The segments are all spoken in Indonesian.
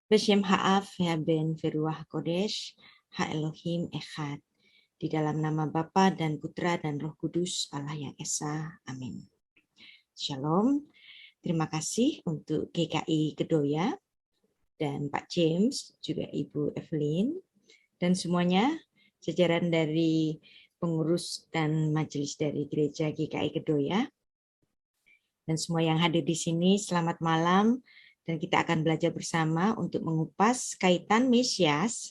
Beshem Ha'af Ben Veruah Kodesh Ha Elohim Echad. Di dalam nama Bapa dan Putra dan Roh Kudus Allah yang Esa. Amin. Shalom. Terima kasih untuk GKI Kedoya dan Pak James, juga Ibu Evelyn, dan semuanya jajaran dari pengurus dan majelis dari Gereja GKI Kedoya. Dan semua yang hadir di sini, selamat malam. Dan kita akan belajar bersama untuk mengupas kaitan Mesias,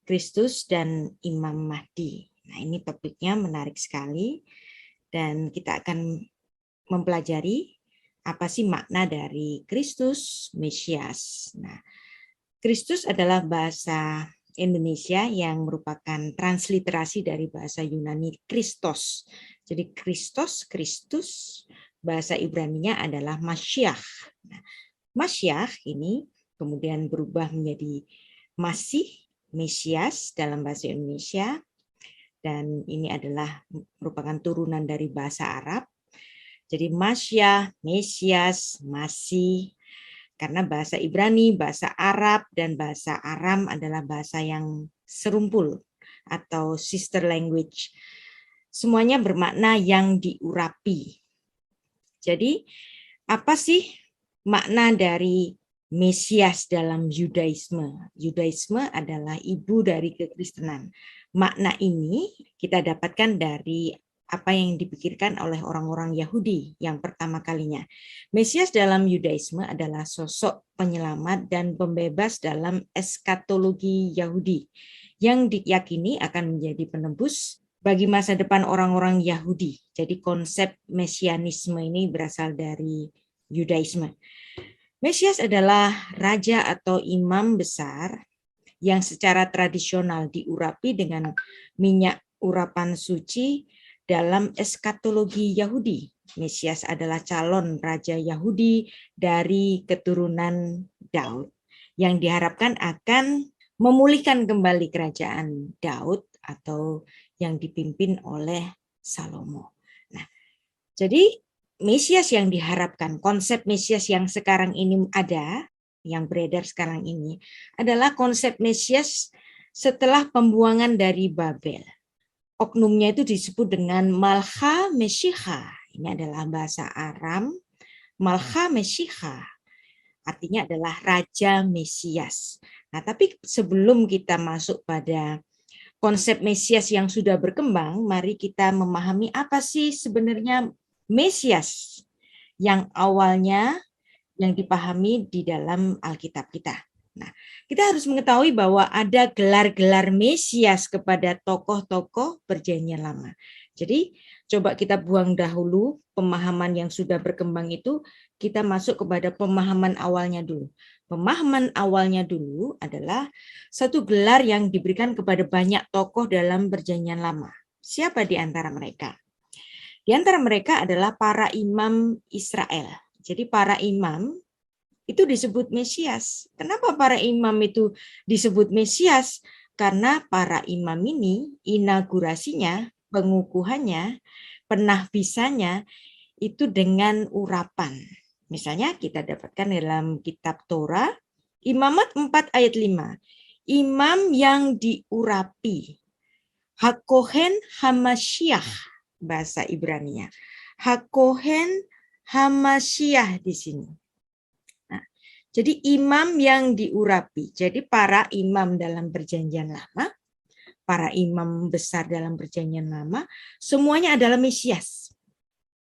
Kristus, dan Imam Mahdi. Nah, ini topiknya menarik sekali. Dan kita akan mempelajari apa sih makna dari Kristus, Mesias. Nah, Kristus adalah bahasa Indonesia yang merupakan transliterasi dari bahasa Yunani Christos. Jadi Kristus, bahasa Ibraninya adalah Mashiach. Nah, Mashiach ini kemudian berubah menjadi Masih, Mesias dalam bahasa Indonesia, dan ini adalah merupakan turunan dari bahasa Arab. Jadi Mashiach, Mesias, Masih, karena bahasa Ibrani, bahasa Arab, dan bahasa Aram adalah bahasa yang serumpul atau sister language. Semuanya bermakna yang diurapi. Jadi apa sih makna dari Mesias dalam Yudaisme? Yudaisme adalah ibu dari kekristenan. Makna ini kita dapatkan dari apa yang dipikirkan oleh orang-orang Yahudi yang pertama kalinya. Mesias dalam Yudaisme adalah sosok penyelamat dan pembebas dalam eskatologi Yahudi yang diyakini akan menjadi penebus bagi masa depan orang-orang Yahudi. Jadi konsep mesianisme ini berasal dari Yudaisme. Mesias adalah raja atau imam besar yang secara tradisional diurapi dengan minyak urapan suci dalam eskatologi Yahudi. Mesias adalah calon raja Yahudi dari keturunan Daud yang diharapkan akan memulihkan kembali kerajaan Daud atau yang dipimpin oleh Salomo. Nah, jadi Mesias yang diharapkan, konsep Mesias yang sekarang ini ada, yang beredar sekarang ini, adalah konsep Mesias setelah pembuangan dari Babel. Oknumnya itu disebut dengan Malcha Meshicha. Ini adalah bahasa Aram. Malcha Meshicha artinya adalah Raja Mesias. Nah, tapi sebelum kita masuk pada konsep Mesias yang sudah berkembang, mari kita memahami apa sih sebenarnya Mesias yang awalnya yang dipahami di dalam Alkitab kita. Nah, kita harus mengetahui bahwa ada gelar-gelar Mesias kepada tokoh-tokoh Perjanjian Lama. Jadi, coba kita buang dahulu pemahaman yang sudah berkembang itu, kita masuk kepada pemahaman awalnya dulu. Pemahaman awalnya dulu adalah satu gelar yang diberikan kepada banyak tokoh dalam Perjanjian Lama. Siapa di antara mereka? Di antara mereka adalah para imam Israel. Jadi para imam itu disebut Mesias. Kenapa para imam itu disebut Mesias? Karena para imam ini inaugurasinya, pengukuhannya, penahbisannya itu dengan urapan. Misalnya kita dapatkan dalam kitab Torah, Imamat 4 ayat 5. Imam yang diurapi. Hakohen Hamashiach bahasa Ibrania. Hakohen Hamashiach di sini. Nah, jadi imam yang diurapi. Jadi para imam dalam Perjanjian Lama, para imam besar dalam Perjanjian Lama, semuanya adalah Mesias.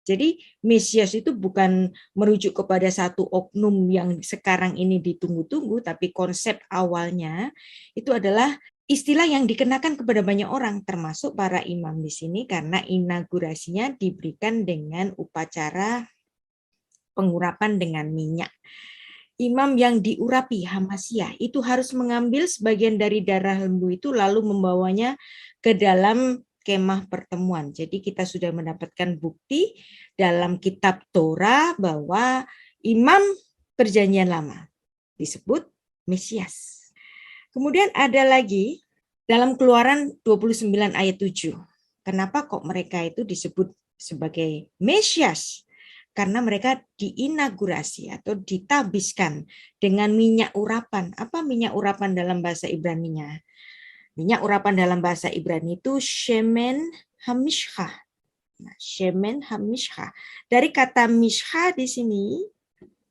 Jadi Mesias itu bukan merujuk kepada satu oknum yang sekarang ini ditunggu-tunggu, tapi konsep awalnya itu adalah istilah yang dikenakan kepada banyak orang, termasuk para imam di sini, karena inaugurasinya diberikan dengan upacara pengurapan dengan minyak. Imam yang diurapi, Hamasiyah, itu harus mengambil sebagian dari darah lembu itu lalu membawanya ke dalam kemah pertemuan. Jadi kita sudah mendapatkan bukti dalam kitab Torah bahwa imam Perjanjian Lama disebut Mesias. Kemudian ada lagi dalam Keluaran 29 ayat 7. Kenapa kok mereka itu disebut sebagai Mesias? karena mereka diinaugurasi atau ditabiskan dengan minyak urapan. Apa minyak urapan dalam bahasa Ibrani-nya? Minyak urapan dalam bahasa Ibrani itu shemen hamishcha. Nah, shemen hamishcha. Dari kata mishcha di sini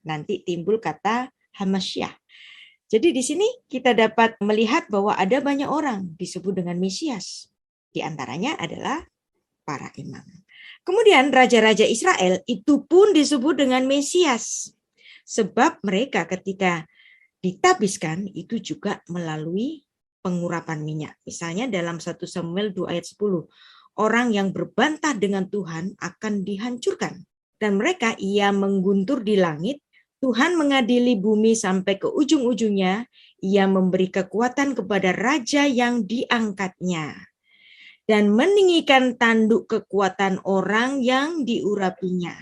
nanti timbul kata hamasyah. Jadi di sini kita dapat melihat bahwa ada banyak orang disebut dengan Mesias. Di antaranya adalah para imam. Kemudian raja-raja Israel itu pun disebut dengan Mesias. Sebab mereka ketika ditabiskan itu juga melalui pengurapan minyak. Misalnya dalam 1 Samuel 2 ayat 10. Orang yang berbantah dengan Tuhan akan dihancurkan. Dan mereka ia mengguntur di langit. Tuhan mengadili bumi sampai ke ujung-ujungnya. Ia memberi kekuatan kepada raja yang diangkatnya. Dan meninggikan tanduk kekuatan orang yang diurapinya.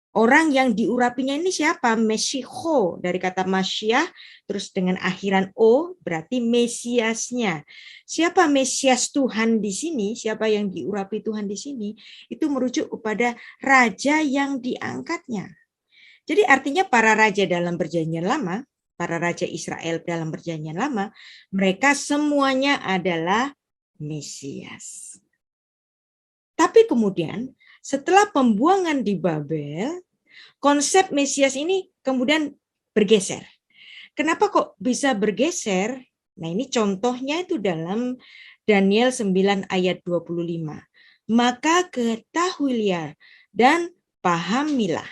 Orang yang diurapinya ini siapa? Meshiho, dari kata Masyiah, terus dengan akhiran O, berarti Mesiasnya. Siapa Mesias Tuhan di sini? Siapa yang diurapi Tuhan di sini? Itu merujuk kepada raja yang diangkatnya. Jadi artinya para raja dalam perjanjian lama, para raja Israel dalam perjanjian lama, mereka semuanya adalah Mesias. Tapi kemudian setelah pembuangan di Babel, konsep Mesias ini kemudian bergeser. Kenapa kok bisa bergeser? Nah ini contohnya itu dalam Daniel 9 ayat 25. Maka ketahuilah dan pahamilah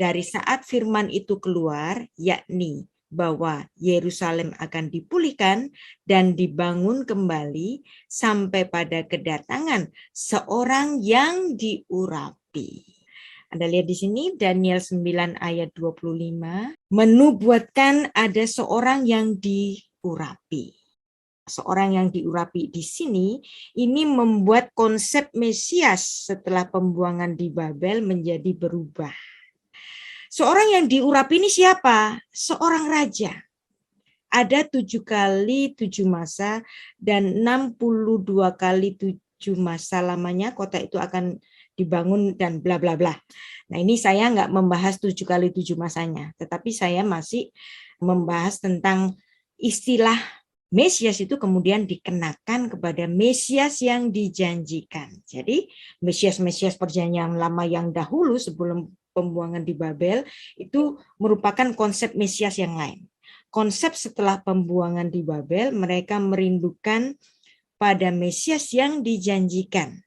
dari saat firman itu keluar, yakni bahwa Yerusalem akan dipulihkan dan dibangun kembali sampai pada kedatangan seorang yang diurapi. Anda lihat di sini Daniel 9 ayat 25 menubuatkan ada seorang yang diurapi. Seorang yang diurapi di sini ini membuat konsep Mesias setelah pembuangan di Babel menjadi berubah. Seorang yang diurapi ini siapa? Seorang raja. Ada 7 kali 7 masa dan 62 kali 7 masa lamanya kota itu akan dibangun dan bla bla bla. Nah ini saya nggak membahas 7 kali 7 masanya, tetapi saya masih membahas tentang istilah Mesias itu kemudian dikenakan kepada Mesias yang dijanjikan. Jadi Mesias-Mesias perjanjian lama yang dahulu sebelum pembuangan di Babel itu merupakan konsep Mesias yang lain. Konsep setelah pembuangan di Babel mereka merindukan pada Mesias yang dijanjikan.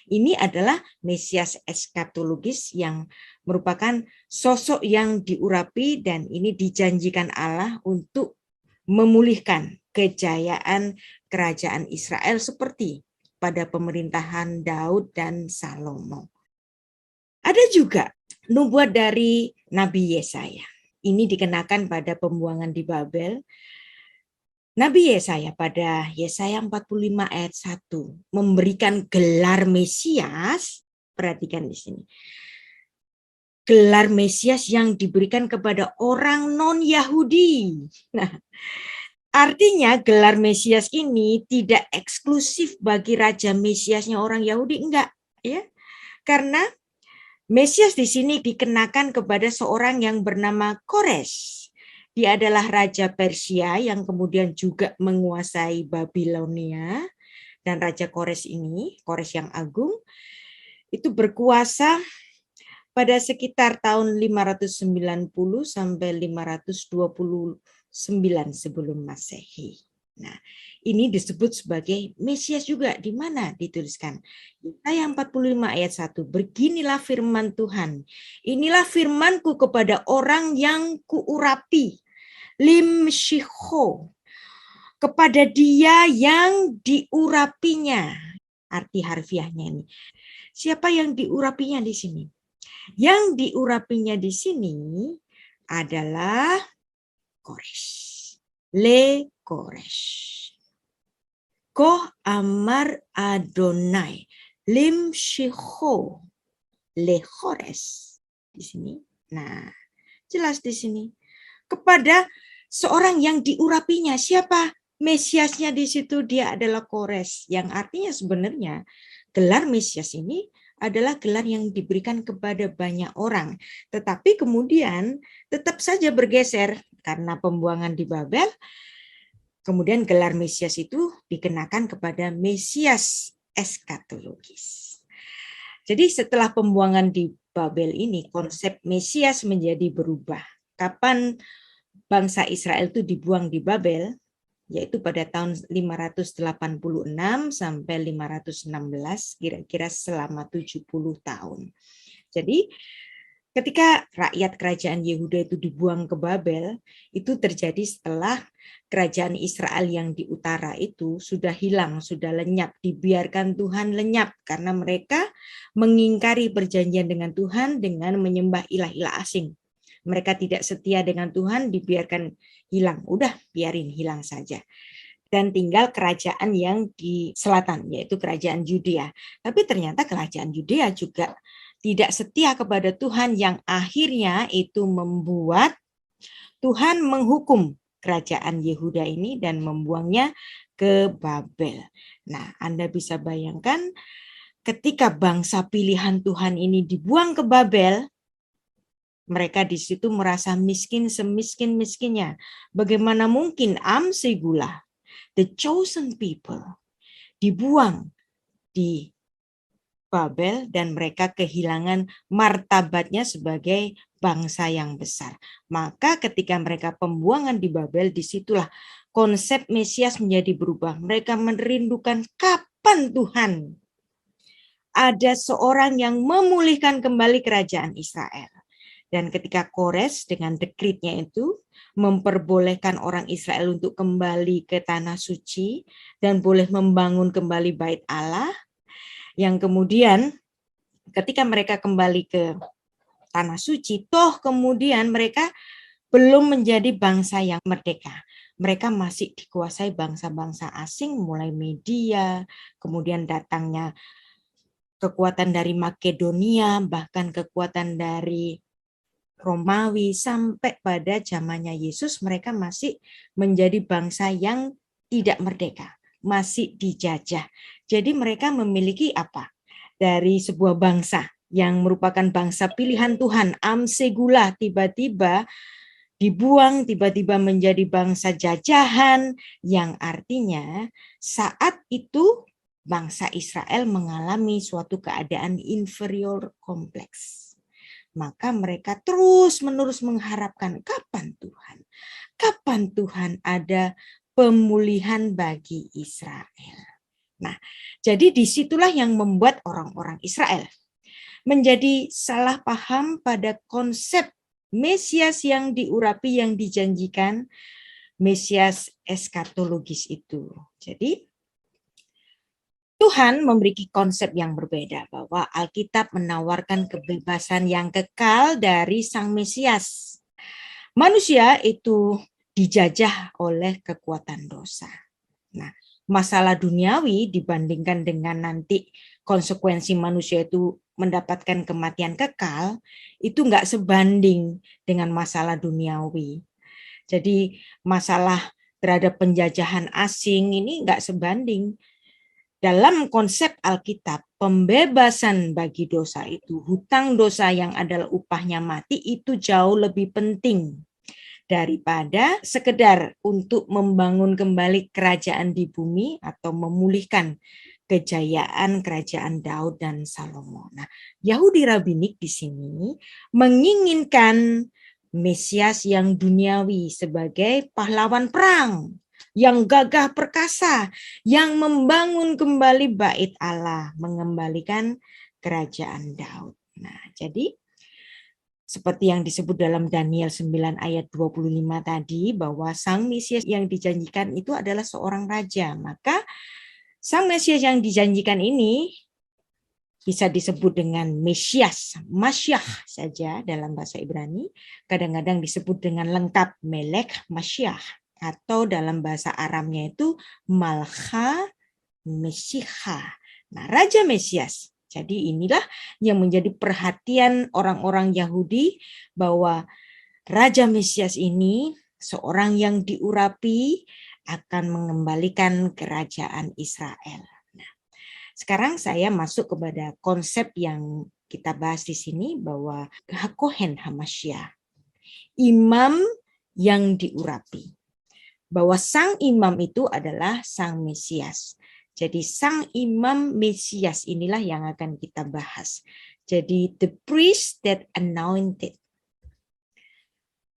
Ini adalah Mesias eskatologis yang merupakan sosok yang diurapi dan ini dijanjikan Allah untuk memulihkan kejayaan kerajaan Israel seperti pada pemerintahan Daud dan Salomo. Ada juga nubuat dari Nabi Yesaya. Ini dikenakan pada pembuangan di Babel. Nabi Yesaya pada Yesaya 45 ayat 1 memberikan gelar Mesias. Perhatikan di sini. Gelar Mesias yang diberikan kepada orang non-Yahudi. Nah, artinya gelar Mesias ini tidak eksklusif bagi raja Mesiasnya orang Yahudi, enggak, ya. Karena Mesias di sini dikenakan kepada seorang yang bernama Kores. Dia adalah raja Persia yang kemudian juga menguasai Babilonia. Dan raja Kores ini, Kores yang agung, itu berkuasa pada sekitar tahun 590 sampai 529 sebelum Masehi. Nah, ini disebut sebagai Mesias juga. Di mana dituliskan? Yesaya 45 ayat 1. Beginilah firman Tuhan. Inilah firmanku kepada orang yang kuurapi. Limshiho. Kepada dia yang diurapinya. Arti harfiahnya ini. Siapa yang diurapinya di sini? Yang diurapinya di sini adalah Kores. Le Koresh. Koh Amar Adonai. Lim Shiho. Le Kores. Di sini. Nah, jelas di sini. Kepada seorang yang diurapinya. Siapa? Mesiasnya di situ dia adalah Kores. Yang artinya sebenarnya gelar Mesias ini adalah gelar yang diberikan kepada banyak orang. Tetapi kemudian tetap saja bergeser karena pembuangan di Babel. Kemudian gelar Mesias itu dikenakan kepada Mesias eskatologis. Jadi setelah pembuangan di Babel ini, konsep Mesias menjadi berubah. Kapan bangsa Israel itu dibuang di Babel? Yaitu pada tahun 586 sampai 516, kira-kira selama 70 tahun. Jadi ketika rakyat kerajaan Yehuda itu dibuang ke Babel, itu terjadi setelah kerajaan Israel yang di utara itu sudah hilang, sudah lenyap, dibiarkan Tuhan lenyap karena mereka mengingkari perjanjian dengan Tuhan dengan menyembah ilah-ilah asing. Mereka tidak setia dengan Tuhan, dibiarkan hilang. Udah, biarin hilang saja. Dan tinggal kerajaan yang di selatan, yaitu kerajaan Yudea. Tapi ternyata kerajaan Yudea juga tidak setia kepada Tuhan, yang akhirnya itu membuat Tuhan menghukum kerajaan Yehuda ini dan membuangnya ke Babel. Nah, Anda bisa bayangkan ketika bangsa pilihan Tuhan ini dibuang ke Babel, mereka di situ merasa miskin semiskin-miskinnya. Bagaimana mungkin Amsegula, the chosen people, dibuang di Babel dan mereka kehilangan martabatnya sebagai bangsa yang besar. Maka ketika mereka pembuangan di Babel, disitulah konsep Mesias menjadi berubah. Mereka merindukan kapan Tuhan ada seorang yang memulihkan kembali kerajaan Israel. Dan ketika Kores dengan dekritnya itu memperbolehkan orang Israel untuk kembali ke tanah suci dan boleh membangun kembali bait Allah, yang kemudian ketika mereka kembali ke tanah suci, toh kemudian mereka belum menjadi bangsa yang merdeka. Mereka masih dikuasai bangsa-bangsa asing, mulai Media, kemudian datangnya kekuatan dari Makedonia, bahkan kekuatan dari Romawi, sampai pada zamannya Yesus mereka masih menjadi bangsa yang tidak merdeka, masih dijajah. Jadi mereka memiliki apa? Dari sebuah bangsa yang merupakan bangsa pilihan Tuhan, Amsegula, tiba-tiba dibuang, tiba-tiba menjadi bangsa jajahan, yang artinya saat itu bangsa Israel mengalami suatu keadaan inferior kompleks. Maka mereka terus-menerus mengharapkan kapan Tuhan? Kapan Tuhan ada pemulihan bagi Israel? Nah, jadi disitulah yang membuat orang-orang Israel menjadi salah paham pada konsep Mesias yang diurapi, yang dijanjikan, Mesias eskatologis itu. Jadi Tuhan memiliki konsep yang berbeda, bahwa Alkitab menawarkan kebebasan yang kekal dari Sang Mesias. Manusia itu dijajah oleh kekuatan dosa. Nah, masalah duniawi dibandingkan dengan nanti konsekuensi manusia itu mendapatkan kematian kekal, itu enggak sebanding dengan masalah duniawi. Jadi masalah terhadap penjajahan asing ini enggak sebanding. Dalam konsep Alkitab, pembebasan bagi dosa itu, hutang dosa yang adalah upahnya mati, itu jauh lebih penting daripada sekedar untuk membangun kembali kerajaan di bumi atau memulihkan kejayaan kerajaan Daud dan Salomo. Nah, Yahudi Rabbinik di sini menginginkan Mesias yang duniawi sebagai pahlawan perang, yang gagah perkasa, yang membangun kembali bait Allah, mengembalikan kerajaan Daud. Nah, jadi seperti yang disebut dalam Daniel 9 ayat 25 tadi, bahwa Sang Mesias yang dijanjikan itu adalah seorang raja. Maka Sang Mesias yang dijanjikan ini bisa disebut dengan Mesias, Mashiach saja dalam bahasa Ibrani. Kadang-kadang disebut dengan lengkap Melek Mashiach. Atau dalam bahasa Aramnya itu Malcha Mesiha. Nah, Raja Mesias. Jadi inilah yang menjadi perhatian orang-orang Yahudi, bahwa Raja Mesias ini seorang yang diurapi akan mengembalikan kerajaan Israel. Nah, Sekarang saya masuk kepada konsep yang kita bahas di sini, bahwa Kohen Hamashiach, imam yang diurapi. Bahwa sang imam itu adalah sang Mesias. Jadi sang imam Mesias inilah yang akan kita bahas. Jadi the priest that anointed.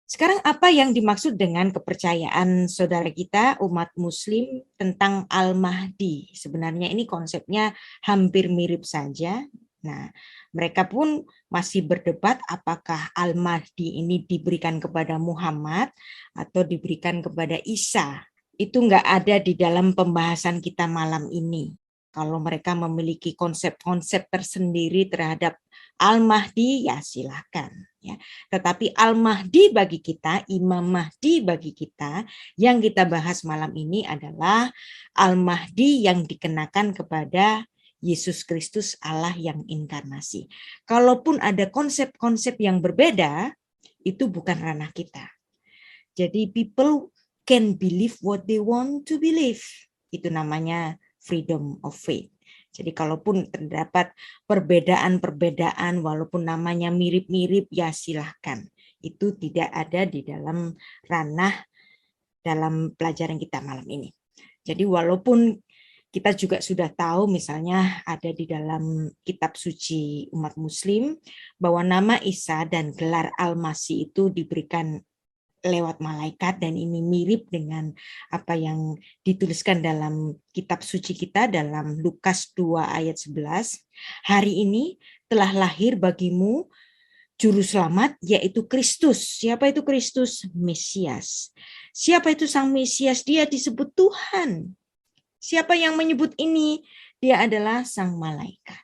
Sekarang apa yang dimaksud dengan kepercayaan saudara kita umat muslim tentang Al-Mahdi? Sebenarnya ini konsepnya hampir mirip saja. Nah, mereka pun masih berdebat apakah Al-Mahdi ini diberikan kepada Muhammad atau diberikan kepada Isa. Itu enggak ada di dalam pembahasan kita malam ini. Kalau mereka memiliki konsep-konsep tersendiri terhadap Al-Mahdi, ya silahkan. Ya. Tetapi Al-Mahdi bagi kita, Imam Mahdi bagi kita, yang kita bahas malam ini adalah Al-Mahdi yang dikenakan kepada Yesus Kristus, Allah yang inkarnasi. Kalaupun ada konsep-konsep yang berbeda, itu bukan ranah kita. Jadi people can believe what they want to believe. Itu namanya freedom of faith. Jadi kalaupun terdapat perbedaan-perbedaan walaupun namanya mirip-mirip, ya silahkan. Itu tidak ada di dalam ranah dalam pelajaran kita malam ini. Jadi walaupun kita juga sudah tahu misalnya ada di dalam kitab suci umat muslim bahwa nama Isa dan gelar Al-Masih itu diberikan lewat malaikat, dan ini mirip dengan apa yang dituliskan dalam kitab suci kita dalam Lukas 2 ayat 11. Hari ini telah lahir bagimu juru selamat, yaitu Kristus. Siapa itu Kristus? Mesias. Siapa itu sang Mesias? Dia disebut Tuhan. Siapa yang menyebut ini? Dia adalah sang malaikat.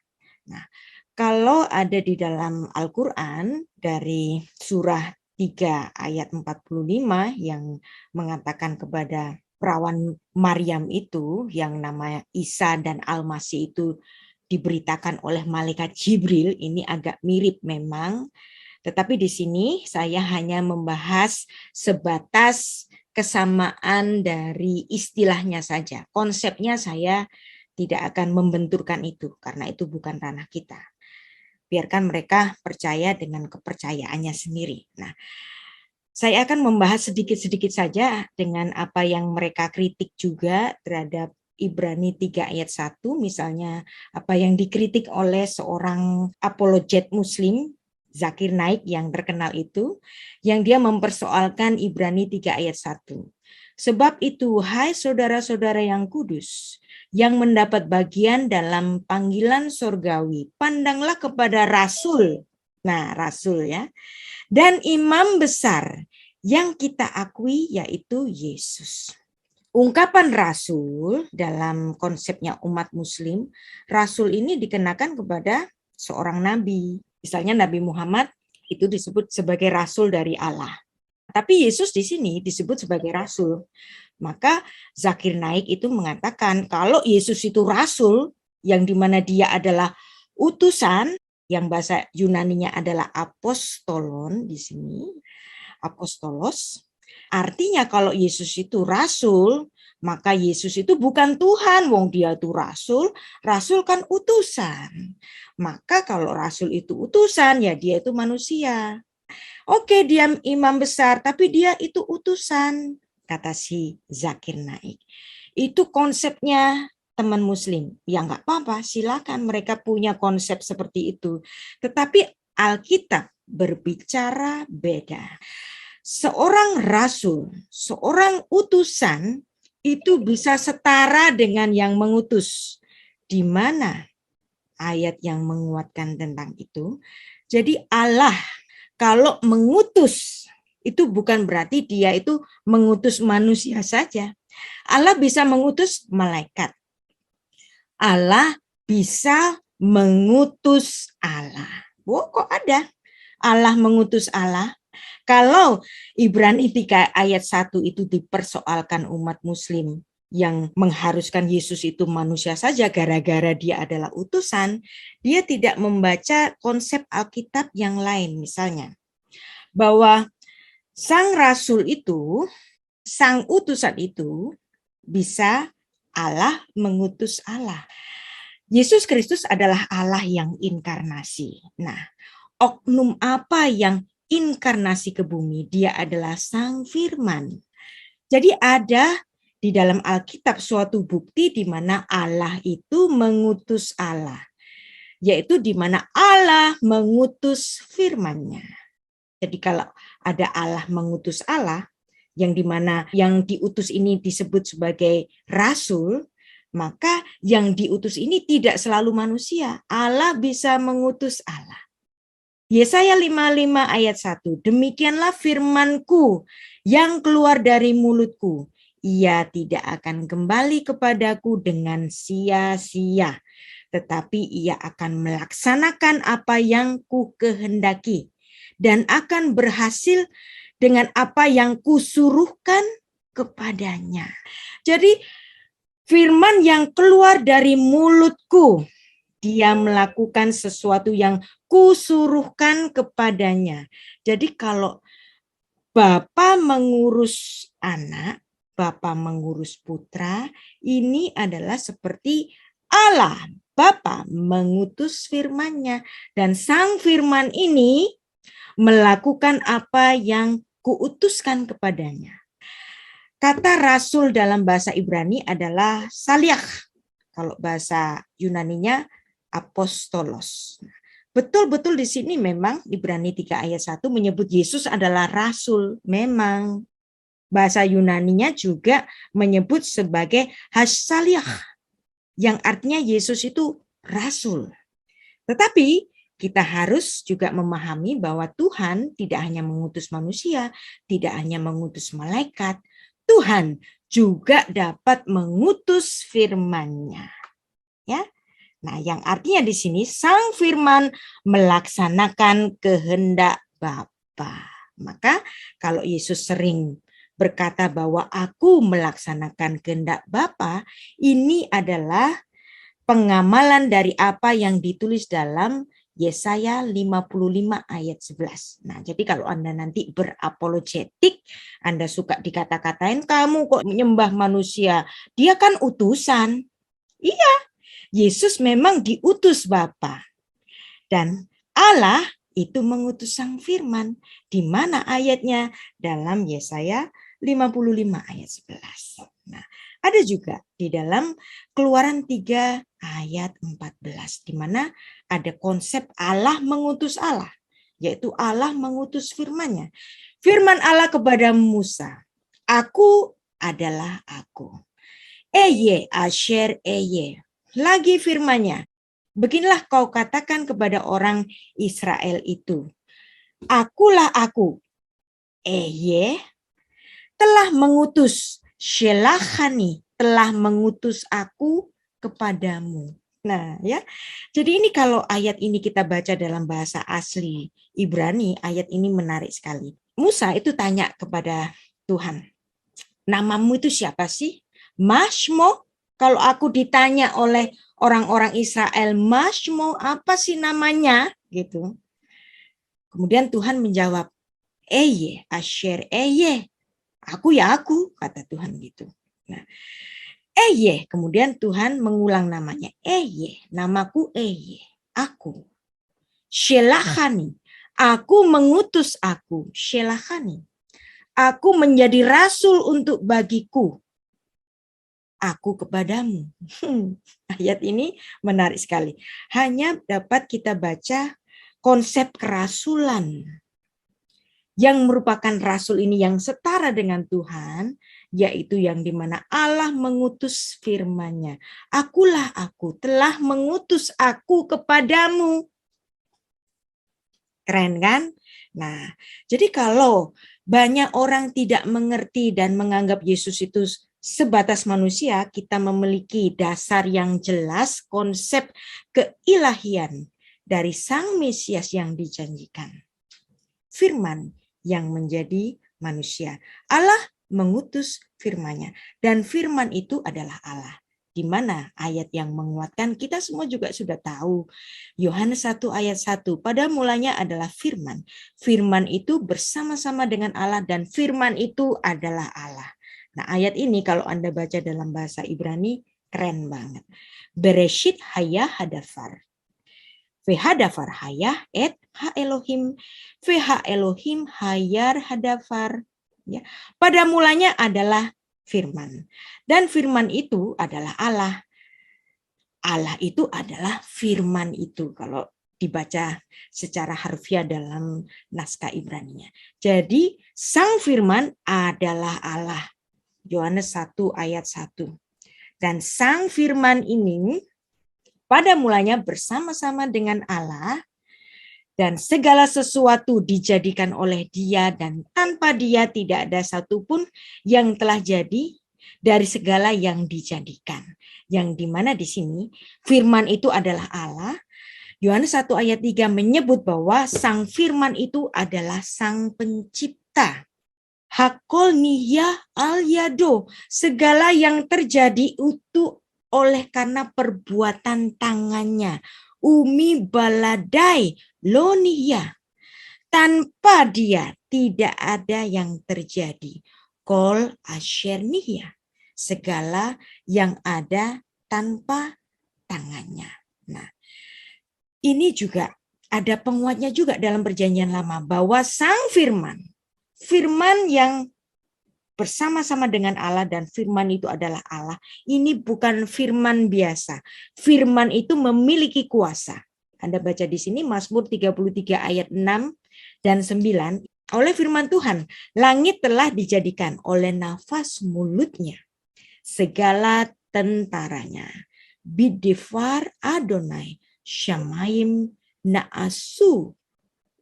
Nah, kalau ada di dalam Al-Quran dari surah 3 ayat 45 yang mengatakan kepada perawan Maryam itu yang nama Isa dan Al-Masih itu diberitakan oleh malaikat Jibril, ini agak mirip memang. Tetapi di sini saya hanya membahas sebatas kesamaan dari istilahnya saja. Konsepnya saya tidak akan membenturkan itu karena itu bukan ranah kita. Biarkan mereka percaya dengan kepercayaannya sendiri. Nah, saya akan membahas sedikit-sedikit saja dengan apa yang mereka kritik juga terhadap Ibrani 3 ayat 1, misalnya apa yang dikritik oleh seorang apologet muslim, Zakir Naik yang terkenal itu, yang dia mempersoalkan Ibrani 3 ayat 1. Sebab itu, hai saudara-saudara yang kudus, yang mendapat bagian dalam panggilan surgawi, pandanglah kepada rasul. Nah, rasul ya. Dan imam besar yang kita akui yaitu Yesus. Ungkapan rasul dalam konsepnya umat muslim, rasul ini dikenakan kepada seorang nabi. Misalnya Nabi Muhammad itu disebut sebagai rasul dari Allah. Tapi Yesus di sini disebut sebagai rasul. Maka Zakir Naik itu mengatakan kalau Yesus itu rasul, yang dimana dia adalah utusan, yang bahasa Yunaninya adalah apostolon di sini, apostolos. Artinya kalau Yesus itu rasul, maka Yesus itu bukan Tuhan, wong dia itu rasul, rasul kan utusan. Maka kalau rasul itu utusan, ya dia itu manusia. Oke, dia imam besar, tapi dia itu utusan, kata si Zakir Naik. Itu konsepnya teman muslim. Ya nggak apa-apa, silakan mereka punya konsep seperti itu. Tetapi Alkitab berbicara beda. Seorang rasul, seorang utusan itu bisa setara dengan yang mengutus. Di mana ayat yang menguatkan tentang itu? Jadi Allah kalau mengutus itu bukan berarti dia itu mengutus manusia saja. Allah bisa mengutus malaikat. Allah bisa mengutus Allah. Oh, kok ada Allah mengutus Allah? Kalau Ibrani 3 ayat 1 itu dipersoalkan umat muslim yang mengharuskan Yesus itu manusia saja gara-gara dia adalah utusan, dia tidak membaca konsep Alkitab yang lain, misalnya bahwa sang rasul itu, sang utusan itu bisa Allah mengutus Allah. Yesus Kristus adalah Allah yang inkarnasi. Nah, oknum apa yang inkarnasi ke bumi? Dia adalah Sang Firman. Jadi ada di dalam Alkitab suatu bukti di mana Allah itu mengutus Allah, yaitu di mana Allah mengutus firman-Nya. Jadi kalau ada Allah mengutus Allah, yang di mana yang diutus ini disebut sebagai rasul, maka yang diutus ini tidak selalu manusia. Allah bisa mengutus Allah. Yesaya 55 ayat 1, demikianlah firmanku yang keluar dari mulutku. Ia tidak akan kembali kepadaku dengan sia-sia, tetapi ia akan melaksanakan apa yang ku kehendaki dan akan berhasil dengan apa yang kusuruhkan kepadanya. Jadi firman yang keluar dari mulutku, dia melakukan sesuatu yang kusuruhkan kepadanya. Jadi kalau Bapa mengurus anak, Bapa mengurus putra, ini adalah seperti Allah. Bapa mengutus firman-Nya, dan Sang Firman ini melakukan apa yang kuutuskan kepadanya. Kata rasul dalam bahasa Ibrani adalah saliach. Kalau bahasa Yunaninya apostolos. Betul-betul di sini memang Ibrani 3 ayat 1 menyebut Yesus adalah rasul. Memang bahasa Yunaninya juga menyebut sebagai hasaliach, yang artinya Yesus itu rasul. Tetapi kita harus juga memahami bahwa Tuhan tidak hanya mengutus manusia, tidak hanya mengutus malaikat, Tuhan juga dapat mengutus firman-Nya. Ya. Nah, yang artinya di sini Sang Firman melaksanakan kehendak Bapa. Maka kalau Yesus sering berkata bahwa aku melaksanakan kehendak Bapa, ini adalah pengamalan dari apa yang ditulis dalam Yesaya 55 ayat 11. Nah, jadi kalau Anda nanti berapologetik, Anda suka dikata-katain, kamu kok menyembah manusia, dia kan utusan. Iya, Yesus memang diutus Bapa. Dan Allah itu mengutus Sang Firman. Di mana ayatnya? Dalam Yesaya 55 ayat 11. Nah, ada juga di dalam Keluaran 3 ayat 14, di mana ada konsep Allah mengutus Allah, yaitu Allah mengutus firman-Nya. Firman Allah kepada Musa, aku adalah aku. Eye asher eye. Lagi firman-Nya, beginilah kau katakan kepada orang Israel itu, akulah aku. Eye telah mengutus, shelachani, telah mengutus aku kepadamu. Nah, ya. Jadi ini kalau ayat ini kita baca dalam bahasa asli Ibrani, ayat ini menarik sekali. Musa itu tanya kepada Tuhan, namamu itu siapa sih? Mashmo. Kalau aku ditanya oleh orang-orang Israel, Mashmo apa sih namanya? Gitu. Kemudian Tuhan menjawab, Eye, Asher Eye. Aku ya aku, kata Tuhan gitu. Nah, Eye, kemudian Tuhan mengulang namanya. Eye, namaku Eye, aku. Shelachani, aku mengutus aku. Shelachani, aku menjadi rasul untuk bagiku. Aku kepadamu. Ayat ini menarik sekali. Hanya dapat kita baca konsep kerasulan. Yang merupakan rasul ini yang setara dengan Tuhan, yaitu yang dimana Allah mengutus firman-Nya. Akulah aku, telah mengutus aku kepadamu. Keren kan? Nah, jadi kalau banyak orang tidak mengerti dan menganggap Yesus itu sebatas manusia, kita memiliki dasar yang jelas konsep keilahian dari Sang Mesias yang dijanjikan. Firman yang menjadi manusia. Allah mengutus firman-Nya. Dan firman itu adalah Allah. Di mana ayat yang menguatkan kita semua juga sudah tahu. Yohanes 1 ayat 1. Pada mulanya adalah firman. Firman itu bersama-sama dengan Allah dan firman itu adalah Allah. Nah, ayat ini kalau Anda baca dalam bahasa Ibrani Keren banget. Bereshit haya hadafar. Vehadafar hayah et ha Elohim. Veha Elohim hayar hadafar. Ya. Pada mulanya adalah firman. Dan firman itu adalah Allah. Allah itu adalah firman itu. Kalau dibaca secara harfiah dalam naskah Ibrani-nya. Jadi sang firman adalah Allah. Yohanes 1 ayat 1. Dan sang firman ini pada mulanya bersama-sama dengan Allah, dan segala sesuatu dijadikan oleh Dia, dan tanpa Dia tidak ada satupun yang telah jadi dari segala yang dijadikan. Yang dimana di sini firman itu adalah Allah. Yohanes 1 ayat 3 menyebut bahwa sang firman itu adalah sang pencipta. Hakol niyah al yado, segala yang terjadi itu oleh karena perbuatan tangannya. Umi baladai lonia. Tanpa dia tidak ada yang terjadi. Kol ashernia. Segala yang ada tanpa tangannya. Nah, ini juga ada penguatnya juga dalam Perjanjian Lama bahwa sang firman yang bersama-sama dengan Allah, dan firman itu adalah Allah. Ini bukan firman biasa. Firman itu memiliki kuasa. Anda baca di sini Mazmur 33 ayat 6 dan 9. Oleh firman Tuhan, langit telah dijadikan oleh nafas mulutnya. Segala tentaranya. Bidifar Adonai Shamayim naasu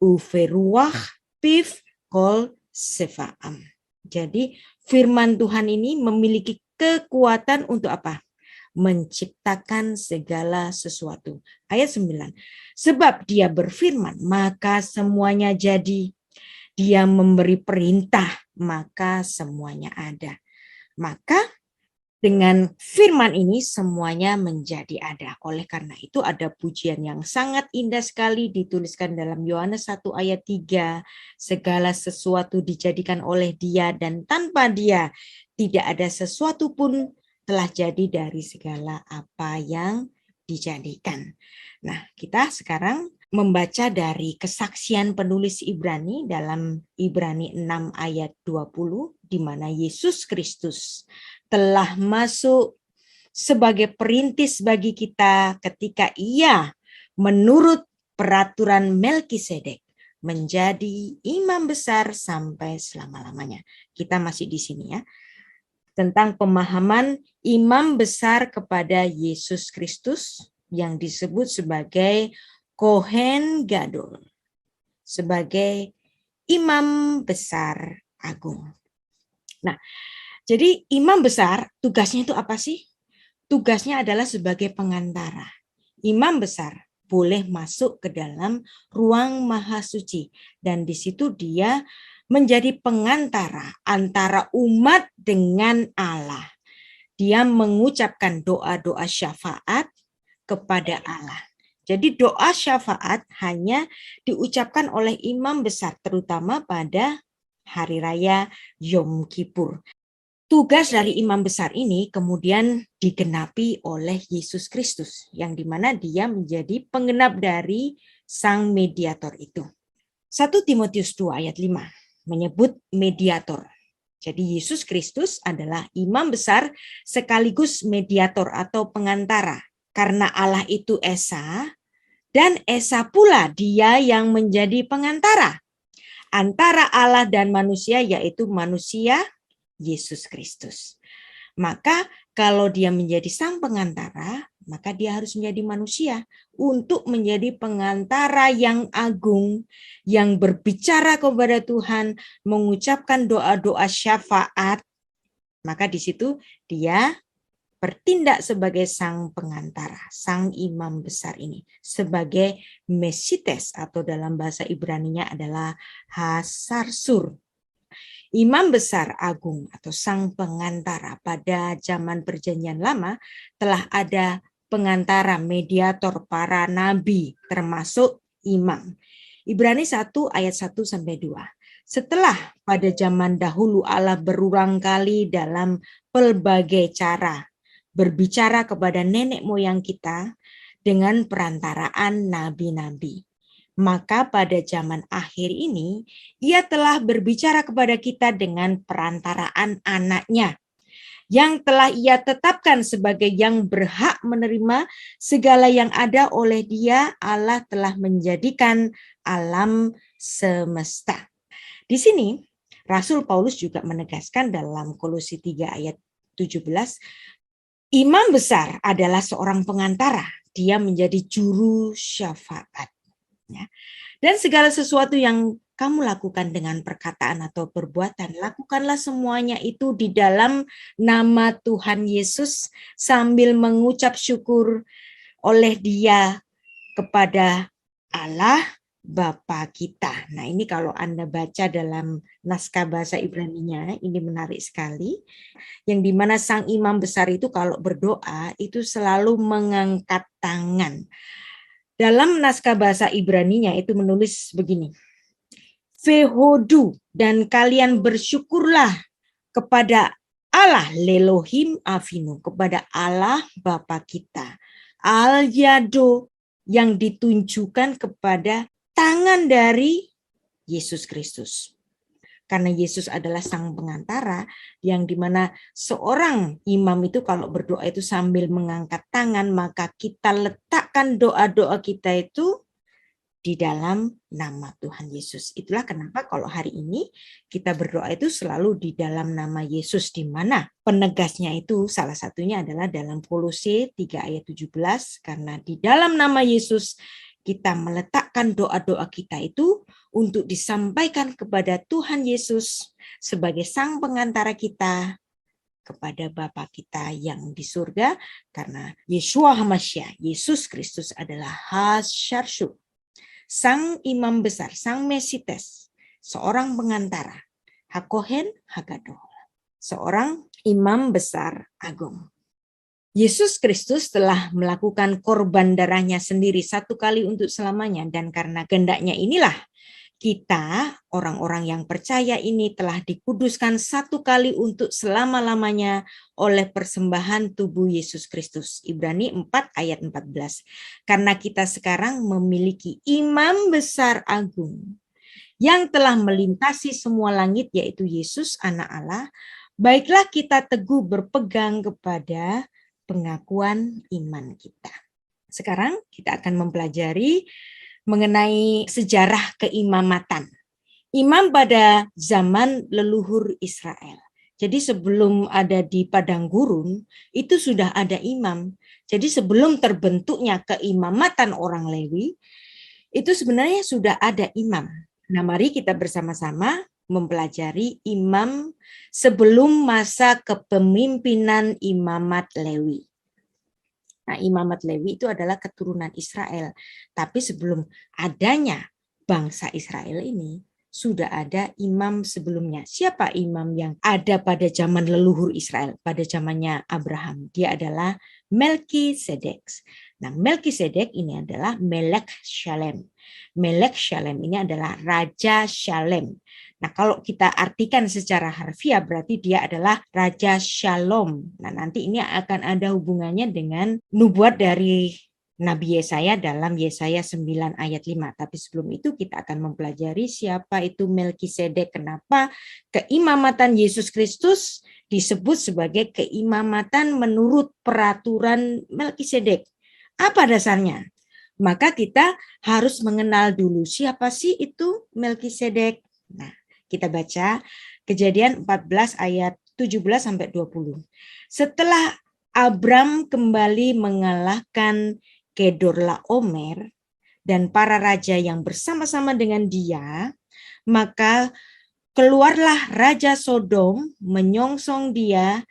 uferuah pif kol sefaam. Jadi firman Tuhan ini memiliki kekuatan untuk apa? Menciptakan segala sesuatu. Ayat 9. Sebab dia berfirman, maka semuanya jadi. Dia memberi perintah, maka semuanya ada. Maka dengan firman ini semuanya menjadi ada. Oleh karena itu ada pujian yang sangat indah sekali dituliskan dalam Yohanes 1 ayat 3. Segala sesuatu dijadikan oleh Dia, dan tanpa Dia tidak ada sesuatu pun telah jadi dari segala apa yang dijadikan. Nah, kita sekarang membaca dari kesaksian penulis Ibrani dalam Ibrani 6 ayat 20, di mana Yesus Kristus telah masuk sebagai perintis bagi kita ketika Ia menurut peraturan Melkisedek menjadi imam besar sampai selama-lamanya. Kita masih di sini ya. Tentang pemahaman imam besar kepada Yesus Kristus yang disebut sebagai Kohen Gadol, sebagai imam besar agung. Nah, jadi imam besar tugasnya itu apa sih? Tugasnya adalah sebagai pengantara. Imam besar boleh masuk ke dalam ruang maha suci, dan di situ dia menjadi pengantara antara umat dengan Allah. Dia mengucapkan doa-doa syafaat kepada Allah. Jadi doa syafaat hanya diucapkan oleh imam besar, terutama pada hari raya Yom Kippur. Tugas dari imam besar ini kemudian digenapi oleh Yesus Kristus, yang dimana dia menjadi penggenap dari sang mediator itu. 1 Timotius 2 ayat 5 menyebut mediator. Jadi Yesus Kristus adalah imam besar sekaligus mediator atau pengantara. Karena Allah itu Esa, dan Esa pula dia yang menjadi pengantara antara Allah dan manusia, yaitu manusia Yesus Kristus. Maka kalau dia menjadi sang pengantara, maka dia harus menjadi manusia untuk menjadi pengantara yang agung, yang berbicara kepada Tuhan, mengucapkan doa-doa syafaat. Maka di situ dia bertindak sebagai sang pengantara, sang imam besar ini, sebagai mesites atau dalam bahasa Ibraninya adalah hasarsur. Imam besar agung atau sang pengantara pada zaman Perjanjian Lama telah ada pengantara, mediator, para nabi termasuk imam. Ibrani 1 ayat 1 sampai 2. Setelah pada zaman dahulu Allah berulang kali dalam pelbagai cara berbicara kepada nenek moyang kita dengan perantaraan nabi-nabi. Maka pada zaman akhir ini, ia telah berbicara kepada kita dengan perantaraan anaknya, yang telah ia tetapkan sebagai yang berhak menerima segala yang ada oleh dia. Allah telah menjadikan alam semesta. Di sini, Rasul Paulus juga menegaskan dalam Kolose 3 ayat 17, imam besar adalah seorang pengantara. Dia menjadi juru syafaat. Dan segala sesuatu yang kamu lakukan dengan perkataan atau perbuatan, lakukanlah semuanya itu di dalam nama Tuhan Yesus sambil mengucap syukur oleh Dia kepada Allah Bapa kita. Nah, ini kalau Anda baca dalam naskah bahasa Ibrani-nya, ini menarik sekali. Yang dimana sang imam besar itu kalau berdoa itu selalu mengangkat tangan. Dalam naskah bahasa Ibrani-nya itu menulis begini. Vehodu, dan kalian bersyukurlah kepada Allah Lelohim Avinu, kepada Allah Bapa kita. Al-Yado, yang ditunjukkan kepada tangan dari Yesus Kristus. Karena Yesus adalah sang pengantara, yang dimana seorang imam itu kalau berdoa itu sambil mengangkat tangan, maka kita letakkan doa-doa kita itu di dalam nama Tuhan Yesus. Itulah kenapa kalau hari ini kita berdoa itu selalu di dalam nama Yesus, di mana penegasnya itu salah satunya adalah dalam Kolose 3 ayat 17, karena di dalam nama Yesus kita meletakkan doa-doa kita itu untuk disampaikan kepada Tuhan Yesus sebagai sang pengantara kita kepada Bapa kita yang di surga, karena Yeshua HaMashiach, Yesus Kristus adalah Hasyarshu, sang imam besar, sang Mesites, seorang pengantara, Hakohen Hagadoh, seorang imam besar agung. Yesus Kristus telah melakukan korban darahnya sendiri satu kali untuk selamanya, dan karena kehendaknya inilah kita, orang-orang yang percaya ini, telah dikuduskan satu kali untuk selama-lamanya oleh persembahan tubuh Yesus Kristus. Ibrani 4 ayat 14. Karena kita sekarang memiliki imam besar agung yang telah melintasi semua langit, yaitu Yesus anak Allah, baiklah kita teguh berpegang kepada pengakuan iman kita. Sekarang kita akan mempelajari mengenai sejarah keimamatan. Imam pada zaman leluhur Israel. Jadi sebelum ada di padang gurun, itu sudah ada imam. Jadi sebelum terbentuknya keimamatan orang Lewi, itu sebenarnya sudah ada imam. Nah, mari kita bersama-sama mempelajari imam sebelum masa kepemimpinan imamat Lewi. Nah, imamat Lewi itu adalah keturunan Israel. Tapi sebelum adanya bangsa Israel ini, sudah ada imam sebelumnya. Siapa imam yang ada pada zaman leluhur Israel? Pada zamannya Abraham. Dia adalah Melkisedek. Nah, Melkisedek ini adalah Melek Shalem. Melek Shalem ini adalah Raja Shalem. Nah, kalau kita artikan secara harfiah berarti dia adalah Raja Shalom. Nah, nanti ini akan ada hubungannya dengan nubuat dari Nabi Yesaya dalam Yesaya 9 ayat 5. Tapi sebelum itu kita akan mempelajari siapa itu Melkisedek. Kenapa keimamatan Yesus Kristus disebut sebagai keimamatan menurut peraturan Melkisedek. Apa dasarnya? Maka kita harus mengenal dulu siapa sih itu Melkisedek. Nah, kita baca Kejadian 14 ayat 17 sampai 20. Setelah Abram kembali mengalahkan Kedorlaomer dan para raja yang bersama-sama dengan dia, maka keluarlah Raja Sodom menyongsong dia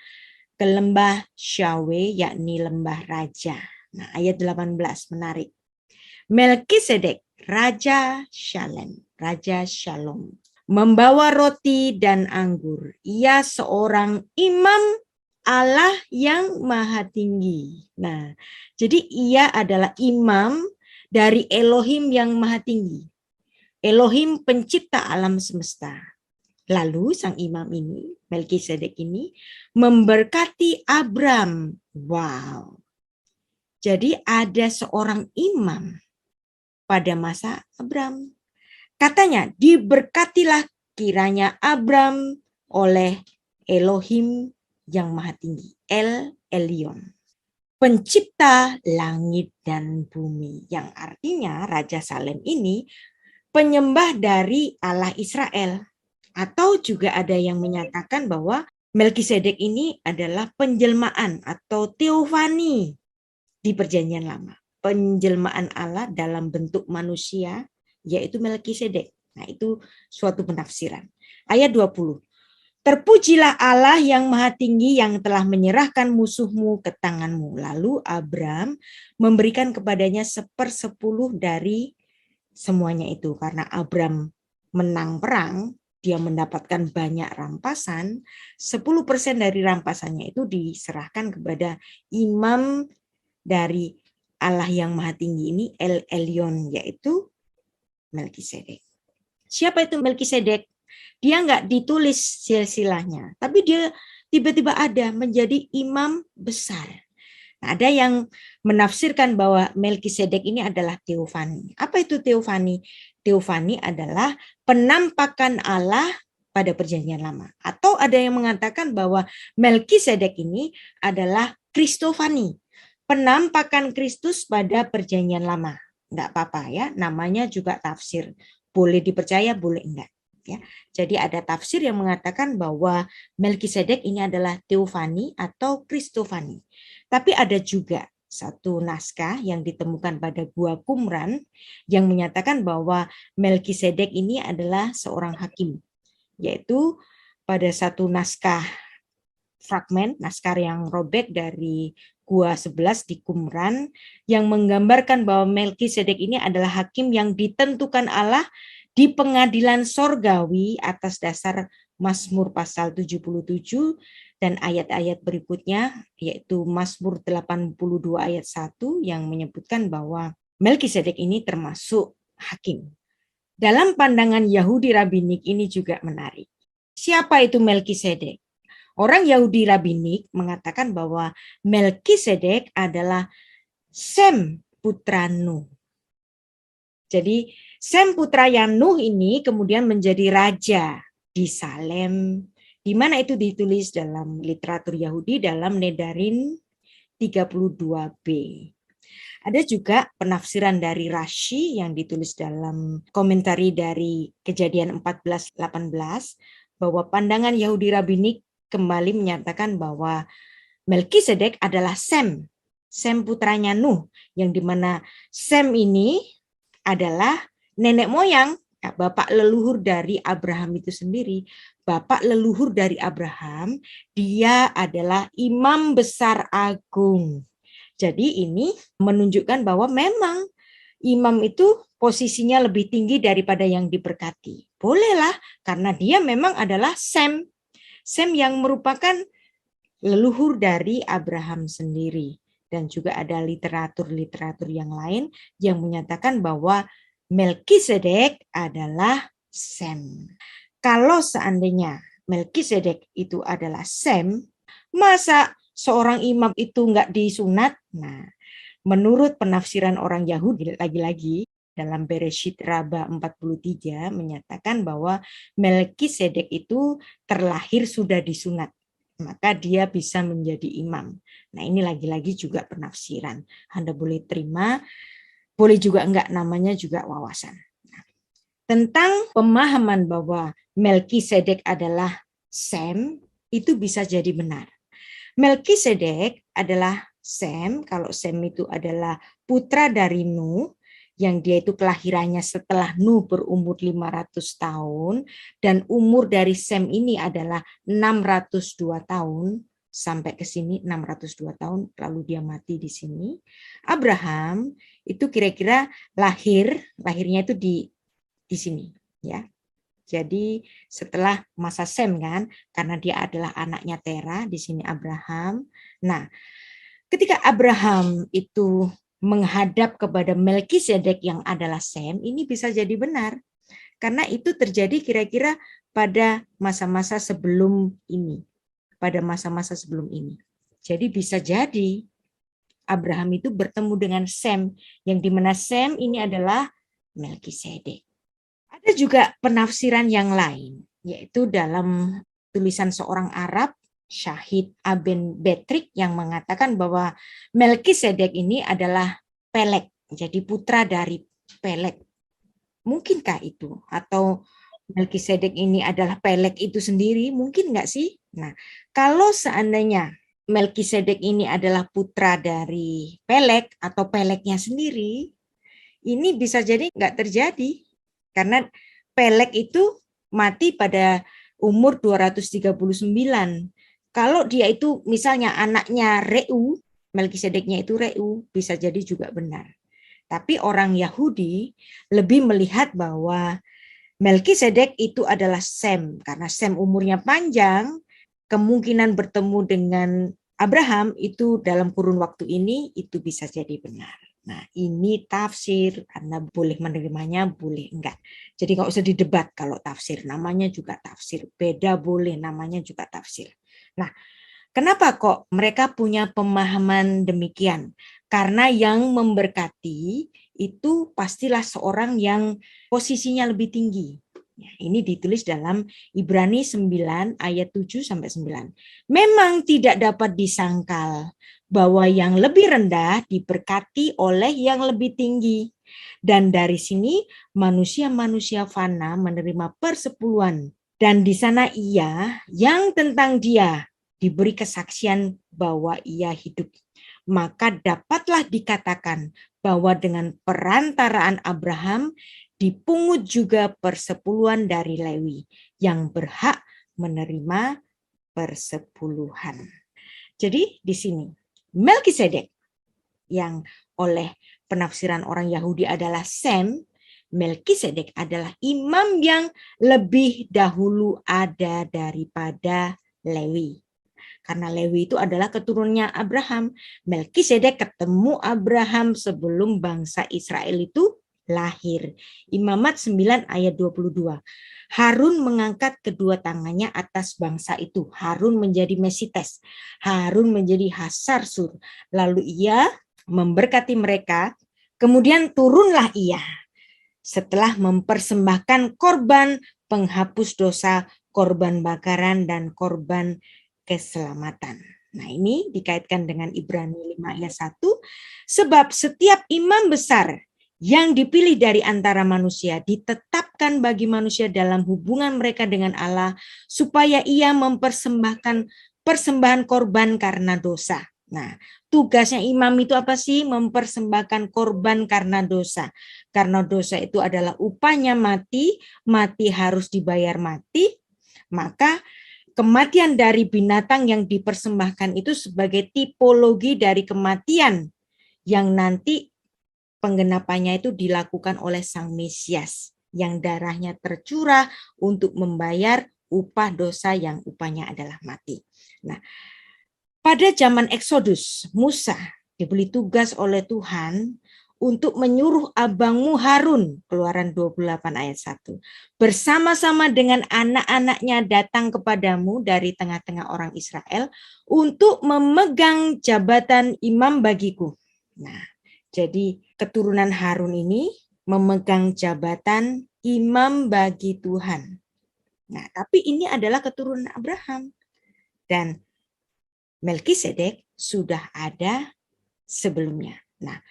ke lembah Syawe, yakni lembah raja. Nah, ayat 18 menarik. Melkisedek, Raja Shalem, Raja Shalom, membawa roti dan anggur. Ia seorang imam Allah yang maha tinggi. Nah, jadi ia adalah imam dari Elohim yang maha tinggi. Elohim pencipta alam semesta. Lalu sang imam ini, Melkisedek ini, memberkati Abram. Wow. Jadi ada seorang imam pada masa Abram. Katanya, diberkatilah kiranya Abram oleh Elohim yang Maha Tinggi, El Elyon, pencipta langit dan bumi, yang artinya Raja Salem ini penyembah dari Allah Israel. Atau juga ada yang menyatakan bahwa Melkisedek ini adalah penjelmaan atau teofani di Perjanjian Lama. Penjelmaan Allah dalam bentuk manusia, yaitu Melkisedek. Nah, itu suatu penafsiran. Ayat 20. Terpujilah Allah yang Maha Tinggi yang telah menyerahkan musuhmu ke tanganmu. Lalu Abram memberikan kepadanya 1/10 dari semuanya itu. Karena Abram menang perang, dia mendapatkan banyak rampasan, 10% dari rampasannya itu diserahkan kepada imam dari Allah yang Maha Tinggi ini, El Elyon, yaitu Melkisedek. Siapa itu Melkisedek? Dia nggak ditulis silsilahnya, tapi dia tiba-tiba ada menjadi imam besar. Nah, ada yang menafsirkan bahwa Melkisedek ini adalah teofani. Apa itu teofani? Teofani adalah penampakan Allah pada Perjanjian Lama. Atau ada yang mengatakan bahwa Melkisedek ini adalah Kristofani, penampakan Kristus pada Perjanjian Lama. Enggak apa-apa ya, namanya juga tafsir. Boleh dipercaya, boleh enggak. Ya. Jadi ada tafsir yang mengatakan bahwa Melkisedek ini adalah teofani atau Kristofani. Tapi ada juga satu naskah yang ditemukan pada Gua Qumran yang menyatakan bahwa Melkisedek ini adalah seorang hakim. Yaitu pada satu naskah fragmen, naskah yang robek dari Gua 11 di Qumran yang menggambarkan bahwa Melkisedek ini adalah hakim yang ditentukan Allah di pengadilan sorgawi atas dasar Mazmur pasal 77 dan ayat-ayat berikutnya, yaitu Mazmur 82 ayat 1 yang menyebutkan bahwa Melkisedek ini termasuk hakim. Dalam pandangan Yahudi Rabinik ini juga menarik. Siapa itu Melkisedek? Orang Yahudi Rabinik mengatakan bahwa Melkisedek adalah Sem putra Nuh. Jadi Sem putra Nuh ini kemudian menjadi raja di Salem, di mana itu ditulis dalam literatur Yahudi dalam Nedarim 32b. Ada juga penafsiran dari Rashi yang ditulis dalam komentari dari Kejadian 14:18 bahwa pandangan Yahudi Rabinik kembali menyatakan bahwa Melkisedek adalah Sem putranya Nuh, yang dimana Sem ini adalah nenek moyang, bapak leluhur dari Abraham itu sendiri. Bapak leluhur dari Abraham, dia adalah imam besar agung. Jadi ini menunjukkan bahwa memang imam itu posisinya lebih tinggi daripada yang diberkati. Bolehlah, karena dia memang adalah Sem yang merupakan leluhur dari Abraham sendiri. Dan juga ada literatur-literatur yang lain yang menyatakan bahwa Melkisedek adalah Sem. Kalau seandainya Melkisedek itu adalah Sem, masa seorang imam itu nggak disunat? Nah, menurut penafsiran orang Yahudi lagi-lagi dalam Bereshit Raba 43 menyatakan bahwa Melkisedek itu terlahir sudah disunat, maka dia bisa menjadi imam. Nah, ini lagi-lagi juga penafsiran. Anda boleh terima, boleh juga enggak, namanya juga wawasan. Nah, tentang pemahaman bahwa Melkisedek adalah Sem, itu bisa jadi benar. Melkisedek adalah Sem, kalau Sem itu adalah putra dari Nuh, yang dia itu kelahirannya setelah Nuh berumur 500 tahun, dan umur dari Sem ini adalah 602 tahun, sampai ke sini 602 tahun, lalu dia mati di sini. Abraham itu kira-kira lahirnya itu di sini, ya. Jadi setelah masa Sem kan, karena dia adalah anaknya Tera, di sini Abraham. Nah, ketika Abraham itu menghadap kepada Melkisedek yang adalah Sem, ini bisa jadi benar. Karena itu terjadi kira-kira pada masa-masa sebelum ini. Pada masa-masa sebelum ini. Jadi bisa jadi Abraham itu bertemu dengan Sem, yang dimana Sem ini adalah Melkisedek. Ada juga penafsiran yang lain, yaitu dalam tulisan seorang Arab, Syahid Aben Betrik, yang mengatakan bahwa Melkisedek ini adalah Peleg, jadi putra dari Peleg. Mungkinkah itu? Atau Melkisedek ini adalah Peleg itu sendiri? Mungkin nggak sih? Nah, kalau seandainya Melkisedek ini adalah putra dari Peleg atau Pelegnya sendiri, ini bisa jadi nggak terjadi. Karena Peleg itu mati pada umur 239. Kalau dia itu misalnya anaknya Reu, Melkisedeknya itu Reu, bisa jadi juga benar. Tapi orang Yahudi lebih melihat bahwa Melkisedek itu adalah Sem, karena Sem umurnya panjang, kemungkinan bertemu dengan Abraham itu dalam kurun waktu ini itu bisa jadi benar. Nah, ini tafsir, Anda boleh menerimanya, boleh enggak. Jadi nggak usah didebat kalau tafsir, namanya juga tafsir. Beda boleh, namanya juga tafsir. Nah, kenapa kok mereka punya pemahaman demikian? Karena yang memberkati itu pastilah seorang yang posisinya lebih tinggi. Ya, ini ditulis dalam Ibrani 9 ayat 7 sampai 9. Memang tidak dapat disangkal bahwa yang lebih rendah diberkati oleh yang lebih tinggi. Dan dari sini manusia-manusia fana menerima persepuluhan. Dan di sana ia yang tentang dia diberi kesaksian bahwa ia hidup. Maka dapatlah dikatakan bahwa dengan perantaraan Abraham dipungut juga persepuluhan dari Lewi yang berhak menerima persepuluhan. Jadi di sini Melkisedek yang oleh penafsiran orang Yahudi adalah Sem, Melkisedek adalah imam yang lebih dahulu ada daripada Lewi. Karena Lewi itu adalah keturunannya Abraham. Melkisedek ketemu Abraham sebelum bangsa Israel itu lahir. Imamat 9 ayat 22. Harun mengangkat kedua tangannya atas bangsa itu. Harun menjadi Mesites. Harun menjadi Hasarsur. Lalu ia memberkati mereka. Kemudian turunlah ia setelah mempersembahkan korban penghapus dosa, korban bakaran, dan korban keselamatan. Nah, ini dikaitkan dengan Ibrani 5 ayat 1. Sebab setiap imam besar yang dipilih dari antara manusia ditetapkan bagi manusia dalam hubungan mereka dengan Allah supaya ia mempersembahkan persembahan korban karena dosa. Nah, tugasnya imam itu apa sih? Mempersembahkan korban karena dosa. Karena dosa itu adalah upahnya mati, mati harus dibayar mati, maka kematian dari binatang yang dipersembahkan itu sebagai tipologi dari kematian yang nanti penggenapannya itu dilakukan oleh Sang Mesias yang darahnya tercurah untuk membayar upah dosa yang upahnya adalah mati. Nah, pada zaman Eksodus, Musa diberi tugas oleh Tuhan untuk menyuruh abangmu Harun, Keluaran 28 ayat 1, bersama-sama dengan anak-anaknya datang kepadamu dari tengah-tengah orang Israel untuk memegang jabatan imam bagiku. Nah, jadi keturunan Harun ini memegang jabatan imam bagi Tuhan. Nah, tapi ini adalah keturunan Abraham. Dan Melkisedek sudah ada sebelumnya. Nah,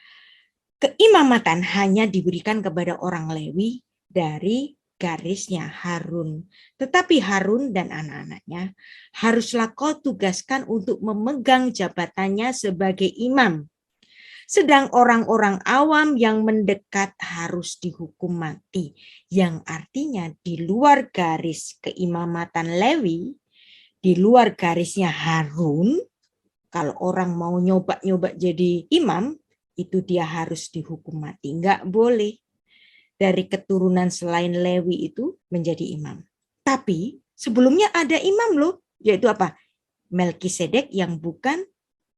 keimamatan hanya diberikan kepada orang Lewi dari garisnya Harun. Tetapi Harun dan anak-anaknya haruslah kau tugaskan untuk memegang jabatannya sebagai imam. Sedang orang-orang awam yang mendekat harus dihukum mati. Yang artinya di luar garis keimamatan Lewi, di luar garisnya Harun, kalau orang mau nyoba-nyoba jadi imam, itu dia harus dihukum mati. Enggak boleh dari keturunan selain Lewi itu menjadi imam. Tapi sebelumnya ada imam loh, yaitu apa? Melkisedek yang bukan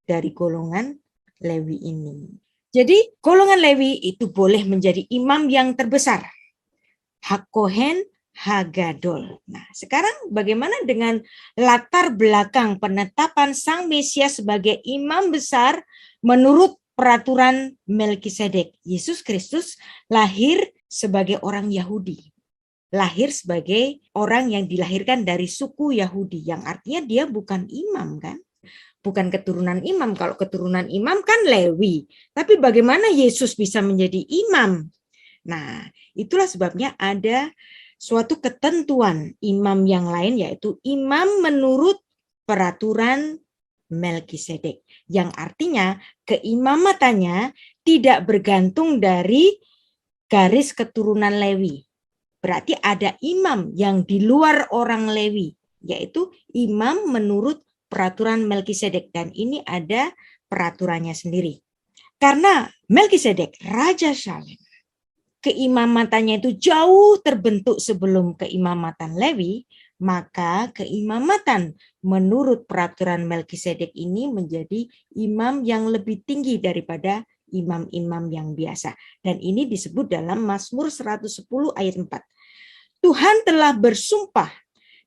dari golongan Lewi ini. Jadi golongan Lewi itu boleh menjadi imam yang terbesar. Hakohen Hagadol. Nah, sekarang bagaimana dengan latar belakang penetapan Sang Mesias sebagai imam besar menurut peraturan Melkisedek? Yesus Kristus lahir sebagai orang Yahudi. Lahir sebagai orang yang dilahirkan dari suku Yahudi, yang artinya dia bukan imam kan? Bukan keturunan imam. Kalau keturunan imam kan Lewi. Tapi bagaimana Yesus bisa menjadi imam? Nah, itulah sebabnya ada suatu ketentuan imam yang lain, yaitu imam menurut peraturan Melkisedek, yang artinya keimamatannya tidak bergantung dari garis keturunan Lewi. Berarti ada imam yang di luar orang Lewi, yaitu imam menurut peraturan Melkisedek, dan ini ada peraturannya sendiri. Karena Melkisedek, Raja Salem, keimamatannya itu jauh terbentuk sebelum keimamatan Lewi, maka keimamatan menurut peraturan Melkisedek ini menjadi imam yang lebih tinggi daripada imam-imam yang biasa. Dan ini disebut dalam Mazmur 110 ayat 4. Tuhan telah bersumpah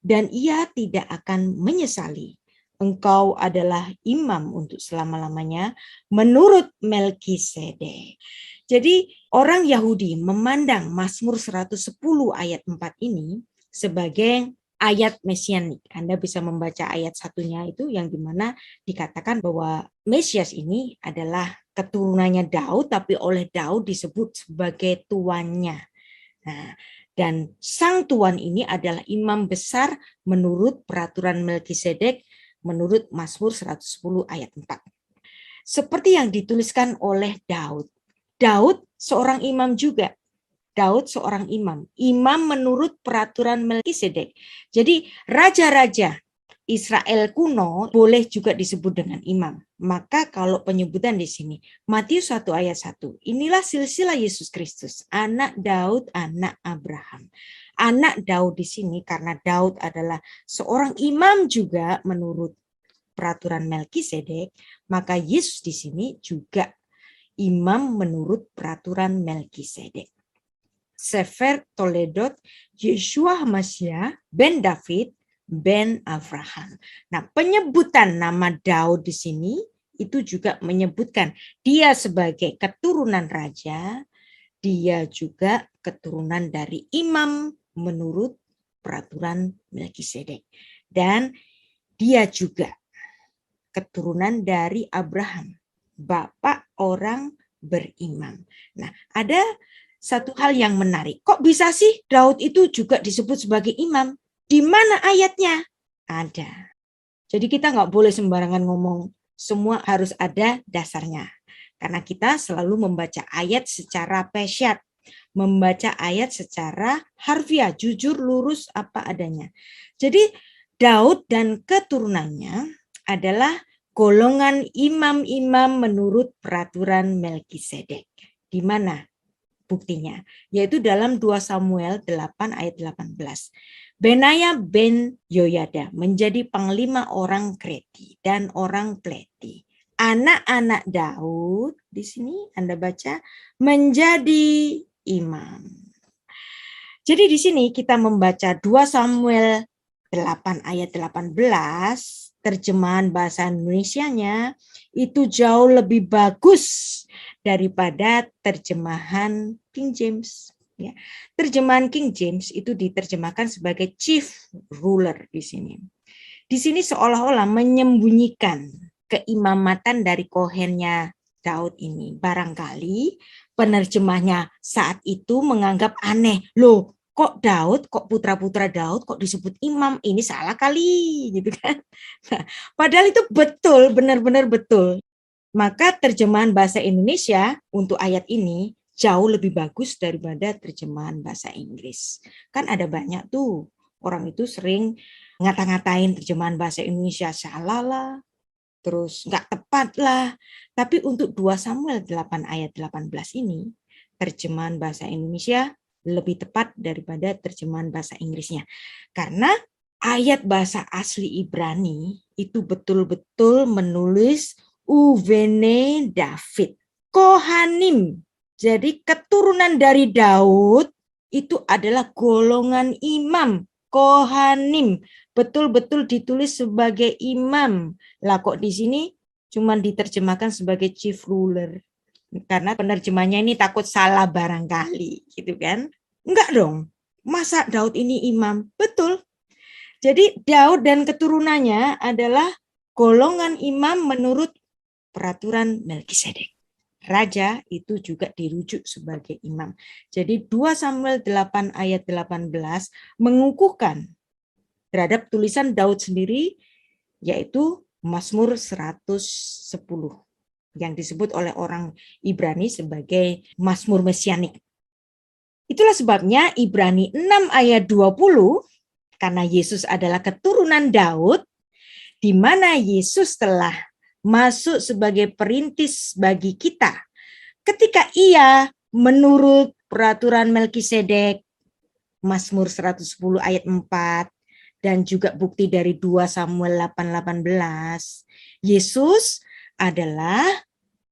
dan ia tidak akan menyesali. Engkau adalah imam untuk selama-lamanya menurut Melkisedek. Jadi orang Yahudi memandang Mazmur 110 ayat 4 ini sebagai ayat mesianik. Anda bisa membaca ayat satunya itu yang dimana dikatakan bahwa Mesias ini adalah keturunannya Daud, tapi oleh Daud disebut sebagai tuannya. Nah, dan sang tuan ini adalah imam besar menurut peraturan Melkisedek menurut Mazmur 110 ayat 4. Seperti yang dituliskan oleh Daud. Daud seorang imam juga. Daud seorang imam. Imam menurut peraturan Melkisedek. Jadi raja-raja Israel kuno boleh juga disebut dengan imam. Maka kalau penyebutan di sini, Matius 1 ayat 1, inilah silsilah Yesus Kristus, anak Daud, anak Abraham. Anak Daud di sini karena Daud adalah seorang imam juga menurut peraturan Melkisedek, maka Yesus di sini juga imam menurut peraturan Melkisedek. Sefer Toledot, Yeshua Hamashiach ben David ben Abraham. Nah, penyebutan nama Daud di sini itu juga menyebutkan dia sebagai keturunan raja, dia juga keturunan dari imam menurut peraturan Melkisedek. Dan dia juga keturunan dari Abraham, bapak orang berimam. Nah, ada satu hal yang menarik. Kok bisa sih Daud itu juga disebut sebagai imam? Di mana ayatnya? Ada. Jadi kita nggak boleh sembarangan ngomong. Semua harus ada dasarnya. Karena kita selalu membaca ayat secara pesyat. Membaca ayat secara harfiah, jujur, lurus, apa adanya. Jadi Daud dan keturunannya adalah golongan imam-imam menurut peraturan Melkisedek. Di mana buktinya? Yaitu dalam 2 Samuel 8 ayat 18. Benaya ben Yoyada menjadi panglima orang Kreti dan orang Pleti. Anak-anak Daud, di sini Anda baca, menjadi imam. Jadi di sini kita membaca 2 Samuel 8 ayat 18, terjemahan bahasa Indonesianya itu jauh lebih bagus daripada terjemahan King James. Ya. Terjemahan King James itu diterjemahkan sebagai chief ruler di sini. Di sini seolah-olah menyembunyikan keimamatan dari kohennya Daud ini. Barangkali penerjemahnya saat itu menganggap aneh. Loh, kok Daud, kok putra-putra Daud kok disebut imam? Ini salah kali, gitu kan. Nah, padahal itu betul, benar-benar betul. Maka terjemahan bahasa Indonesia untuk ayat ini jauh lebih bagus daripada terjemahan bahasa Inggris. Kan ada banyak tuh, orang itu sering ngata-ngatain terjemahan bahasa Indonesia, salah lah, terus nggak tepat lah. Tapi untuk 2 Samuel 8 ayat 18 ini, terjemahan bahasa Indonesia lebih tepat daripada terjemahan bahasa Inggrisnya. Karena ayat bahasa asli Ibrani itu betul-betul menulis Uvene David. Kohanim. Jadi keturunan dari Daud itu adalah golongan imam, kohanim, betul-betul ditulis sebagai imam. Lah kok di sini cuma diterjemahkan sebagai chief ruler? Karena penerjemahnya ini takut salah barangkali, gitu kan? Enggak dong. Masa Daud ini imam? Betul. Jadi Daud dan keturunannya adalah golongan imam menurut peraturan Melkisedek. Raja itu juga dirujuk sebagai imam. Jadi 2 Samuel 8 ayat 18 mengukuhkan terhadap tulisan Daud sendiri, yaitu Mazmur 110 yang disebut oleh orang Ibrani sebagai Mazmur Mesianik. Itulah sebabnya Ibrani 6 ayat 20, karena Yesus adalah keturunan Daud, di mana Yesus telah masuk sebagai perintis bagi kita. Ketika ia menurut peraturan Melkisedek, Mazmur 110 ayat 4, dan juga bukti dari 2 Samuel 8:18, Yesus adalah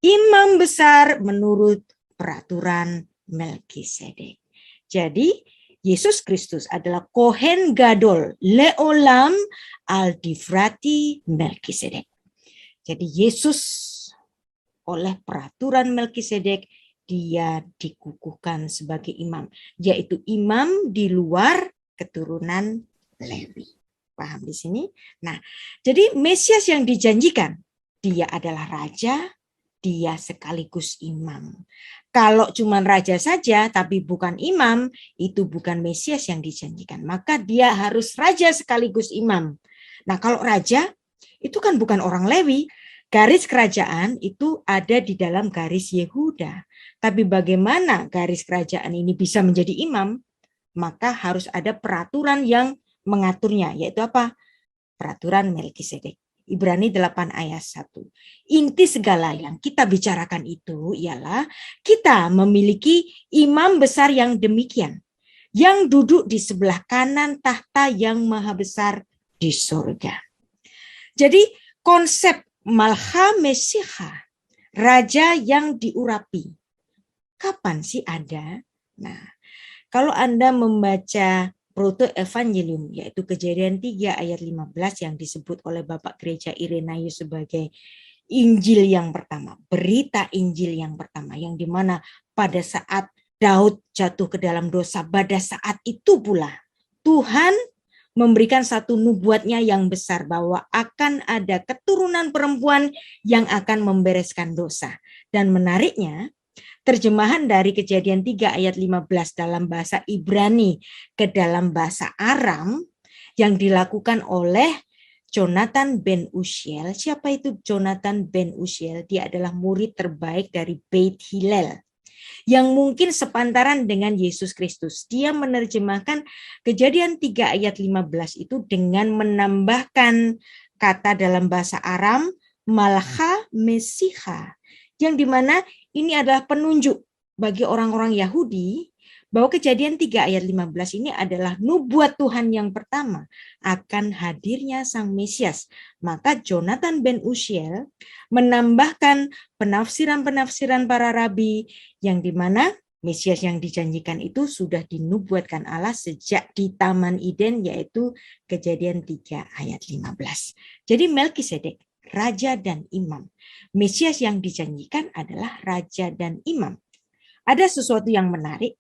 imam besar menurut peraturan Melkisedek. Jadi Yesus Kristus adalah Kohen Gadol Leolam Aldifrati Melkisedek. Jadi Yesus oleh peraturan Melkisedek dia dikukuhkan sebagai imam, yaitu imam di luar keturunan Lewi. Paham di sini? Nah, jadi Mesias yang dijanjikan, dia adalah raja, dia sekaligus imam. Kalau cuma raja saja tapi bukan imam, itu bukan Mesias yang dijanjikan. Maka dia harus raja sekaligus imam. Nah, kalau raja itu kan bukan orang Lewi. Garis kerajaan itu ada di dalam garis Yehuda. Tapi bagaimana garis kerajaan ini bisa menjadi imam? Maka harus ada peraturan yang mengaturnya, yaitu apa? Peraturan Melkisedek. Ibrani 8 ayat 1. Inti segala yang kita bicarakan itu ialah kita memiliki imam besar yang demikian, yang duduk di sebelah kanan tahta yang maha besar di surga. Jadi konsep Malcha Mesiha, raja yang diurapi, kapan sih ada? Nah, kalau Anda membaca Proto Evangelium, yaitu Kejadian 3 ayat 15 yang disebut oleh Bapak Gereja Irenaeus sebagai Injil yang pertama, berita Injil yang pertama, yang dimana pada saat Daud jatuh ke dalam dosa, pada saat itu pula Tuhan memberikan satu nubuatnya yang besar bahwa akan ada keturunan perempuan yang akan membereskan dosa. Dan menariknya, terjemahan dari Kejadian 3 ayat 15 dalam bahasa Ibrani ke dalam bahasa Aram yang dilakukan oleh Jonathan ben Uziel. Siapa itu Jonathan ben Uziel? Dia adalah murid terbaik dari Beit Hillel yang mungkin sepantaran dengan Yesus Kristus. Dia menerjemahkan Kejadian 3 ayat 15 itu dengan menambahkan kata dalam bahasa Aram Malcha Mesiha, yang dimana ini adalah penunjuk bagi orang-orang Yahudi bahwa Kejadian 3 ayat 15 ini adalah nubuat Tuhan yang pertama akan hadirnya Sang Mesias. Maka Jonathan ben Uziel menambahkan penafsiran-penafsiran para rabi yang dimana Mesias yang dijanjikan itu sudah dinubuatkan Allah sejak di Taman Eden, yaitu Kejadian 3 ayat 15. Jadi Melkisedek, raja dan imam. Mesias yang dijanjikan adalah raja dan imam. Ada sesuatu yang menarik,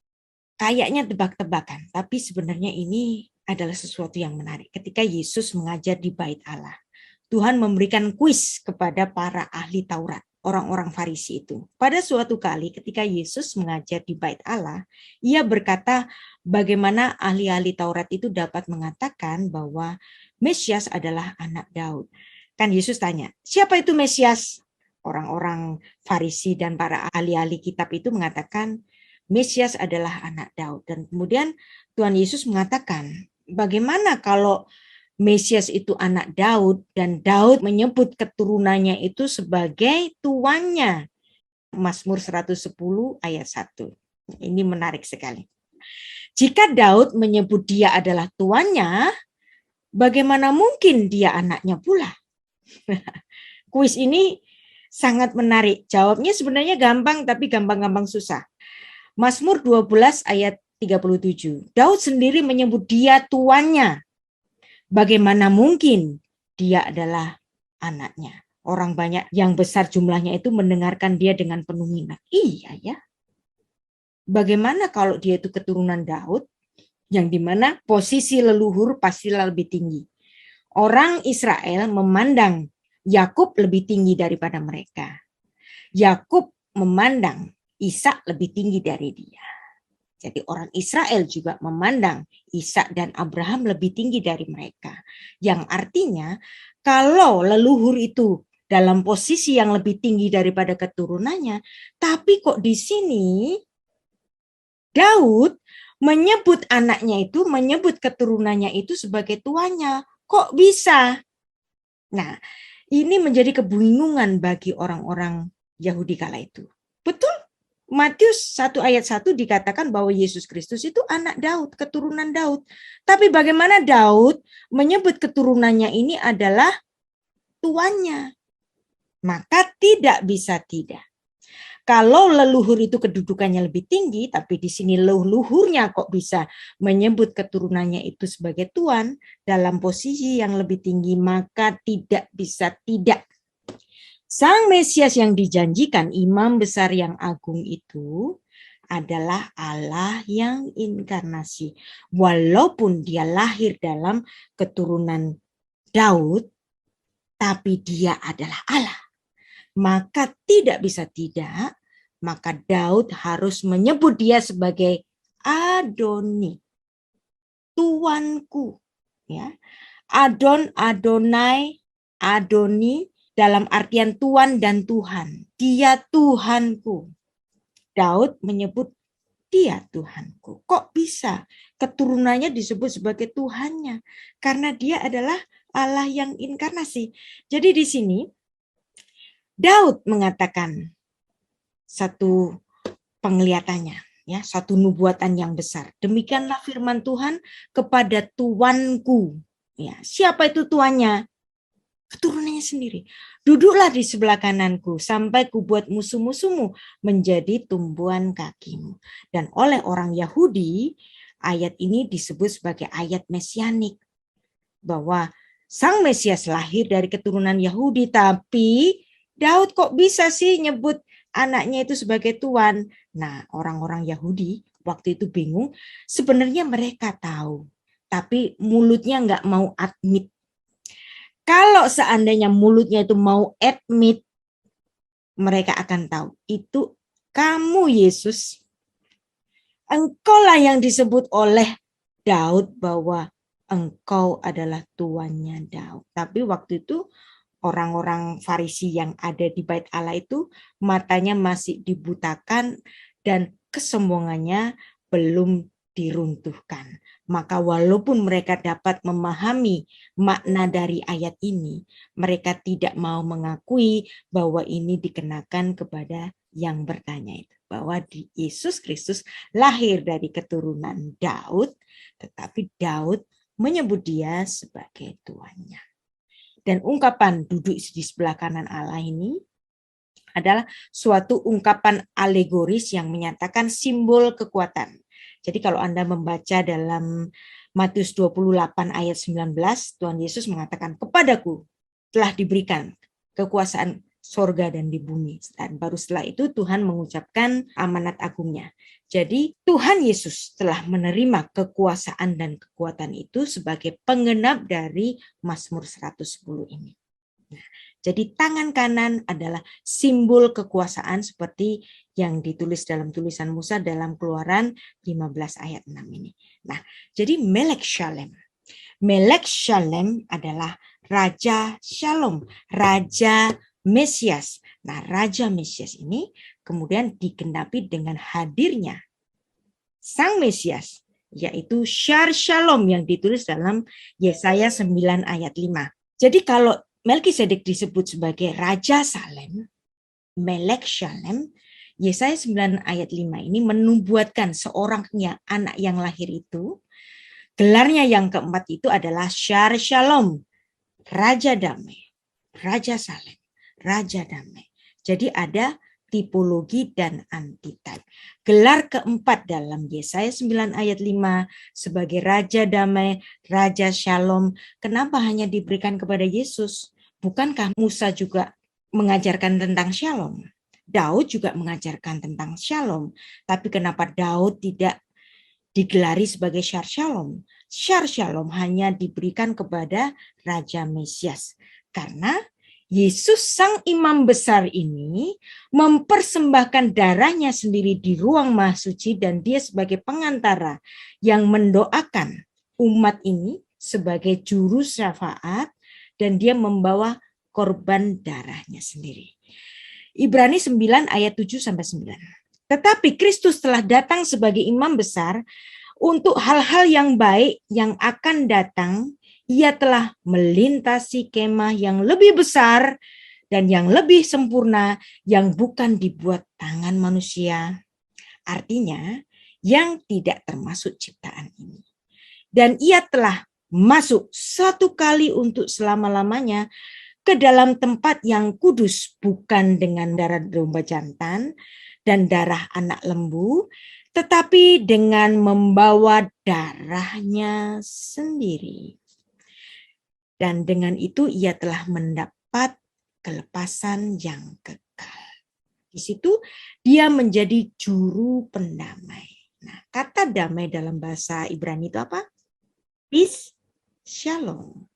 kayaknya tebak-tebakan, tapi sebenarnya ini adalah sesuatu yang menarik. Ketika Yesus mengajar di Bait Allah, Tuhan memberikan kuis kepada para ahli Taurat, orang-orang Farisi itu. Pada suatu kali ketika Yesus mengajar di Bait Allah, ia berkata bagaimana ahli-ahli Taurat itu dapat mengatakan bahwa Mesias adalah anak Daud. Kan Yesus tanya, siapa itu Mesias? Orang-orang Farisi dan para ahli-ahli kitab itu mengatakan, Mesias adalah anak Daud. Dan kemudian Tuhan Yesus mengatakan, bagaimana kalau Mesias itu anak Daud dan Daud menyebut keturunannya itu sebagai tuannya. Mazmur 110 ayat 1. Ini menarik sekali. Jika Daud menyebut dia adalah tuannya, bagaimana mungkin dia anaknya pula? Kuis ini sangat menarik. Jawabnya sebenarnya gampang, tapi gampang-gampang susah. Mazmur 12 ayat 37. Daud sendiri menyebut dia tuannya. Bagaimana mungkin dia adalah anaknya? Orang banyak yang besar jumlahnya itu mendengarkan dia dengan penuh minat. Iya ya. Bagaimana kalau dia itu keturunan Daud, yang dimana posisi leluhur pasti lebih tinggi. Orang Israel memandang Yakub lebih tinggi daripada mereka. Yakub memandang Ishak lebih tinggi dari dia. Jadi orang Israel juga memandang Ishak dan Abraham lebih tinggi dari mereka. Yang artinya kalau leluhur itu dalam posisi yang lebih tinggi daripada keturunannya, tapi kok di sini Daud menyebut anaknya itu, menyebut keturunannya itu sebagai tuannya. Kok bisa? Nah, ini menjadi kebingungan bagi orang-orang Yahudi kala itu. Betul, Matius 1 ayat 1 dikatakan bahwa Yesus Kristus itu anak Daud, keturunan Daud. Tapi bagaimana Daud menyebut keturunannya ini adalah tuannya? Maka tidak bisa tidak. Kalau leluhur itu kedudukannya lebih tinggi, tapi di sini leluhurnya kok bisa menyebut keturunannya itu sebagai tuan dalam posisi yang lebih tinggi, maka tidak bisa tidak. Sang Mesias yang dijanjikan, imam besar yang agung itu adalah Allah yang inkarnasi. Walaupun dia lahir dalam keturunan Daud, tapi dia adalah Allah. Maka tidak bisa tidak, maka Daud harus menyebut dia sebagai Adoni, tuanku. Ya, Adonai, Adoni dalam artian tuan dan Tuhan. Dia Tuhanku. Daud menyebut dia Tuhanku. Kok bisa keturunannya disebut sebagai Tuhannya? Karena dia adalah Allah yang inkarnasi. Jadi di sini Daud mengatakan satu penglihatannya, ya, satu nubuatan yang besar. Demikianlah firman Tuhan kepada tuanku. Ya, siapa itu tuannya? Keturunannya sendiri. Duduklah di sebelah kananku sampai kubuat musuh-musuhmu menjadi tumbuhan kakimu. Dan oleh orang Yahudi, ayat ini disebut sebagai ayat mesianik. Bahwa Sang Mesias lahir dari keturunan Yahudi, tapi Daud kok bisa sih nyebut anaknya itu sebagai tuan? Nah, orang-orang Yahudi waktu itu bingung. Sebenarnya mereka tahu, tapi mulutnya nggak mau admit. Kalau seandainya mulutnya itu mau admit, mereka akan tahu. Itu kamu Yesus. Engkaulah yang disebut oleh Daud bahwa engkau adalah tuannya Daud. Tapi waktu itu orang-orang Farisi yang ada di Bait Allah itu matanya masih dibutakan dan kesombongannya belum diruntuhkan. Maka walaupun mereka dapat memahami makna dari ayat ini, mereka tidak mau mengakui bahwa ini dikenakan kepada yang bertanya itu. Bahwa Yesus Kristus lahir dari keturunan Daud, tetapi Daud menyebut dia sebagai tuannya. Dan ungkapan duduk di sebelah kanan Allah ini adalah suatu ungkapan alegoris yang menyatakan simbol kekuatan. Jadi kalau Anda membaca dalam Matius 28 ayat 19, Tuhan Yesus mengatakan, kepadaku telah diberikan kekuasaan sorga dan di bumi. Dan baru setelah itu Tuhan mengucapkan amanat agungnya. Jadi Tuhan Yesus telah menerima kekuasaan dan kekuatan itu sebagai penggenap dari Mazmur 110 ini. Nah, jadi tangan kanan adalah simbol kekuasaan seperti yang ditulis dalam tulisan Musa dalam Keluaran 15 ayat 6 ini. Nah, jadi Melek Shalem. Melek Shalem adalah Raja Shalom, Raja Mesias. Nah, Raja Mesias ini kemudian digenapi dengan hadirnya Sang Mesias, yaitu Syar Shalom yang ditulis dalam Yesaya 9 ayat 5. Jadi kalau Melkisedek disebut sebagai Raja Salem, Melek Shalem, Yesaya 9 ayat 5 ini menubuatkan seorangnya anak yang lahir itu, gelarnya yang keempat itu adalah Syar Shalom, Raja Damai, Raja Salem, Raja Damai. Jadi ada tipologi dan antitype. Gelar keempat dalam Yesaya 9 ayat 5 sebagai Raja Damai, Raja Shalom. Kenapa hanya diberikan kepada Yesus? Bukankah Musa juga mengajarkan tentang Shalom? Daud juga mengajarkan tentang Shalom. Tapi kenapa Daud tidak digelari sebagai Syar Shalom? Syar Shalom hanya diberikan kepada Raja Mesias. Karena Yesus sang imam besar ini mempersembahkan darahnya sendiri di ruang Maha Suci dan dia sebagai pengantara yang mendoakan umat ini sebagai juru syafaat dan dia membawa korban darahnya sendiri. Ibrani 9 ayat 7 sampai 9. Tetapi Kristus telah datang sebagai imam besar untuk hal-hal yang baik yang akan datang. Ia telah melintasi kemah yang lebih besar dan yang lebih sempurna yang bukan dibuat tangan manusia. Artinya, yang tidak termasuk ciptaan ini. Dan ia telah masuk satu kali untuk selama-lamanya ke dalam tempat yang kudus, bukan dengan darah domba jantan dan darah anak lembu, tetapi dengan membawa darahnya sendiri. Dan dengan itu ia telah mendapat kelepasan yang kekal. Di situ dia menjadi juru pendamai. Nah, kata damai dalam bahasa Ibrani itu apa? Peace, shalom.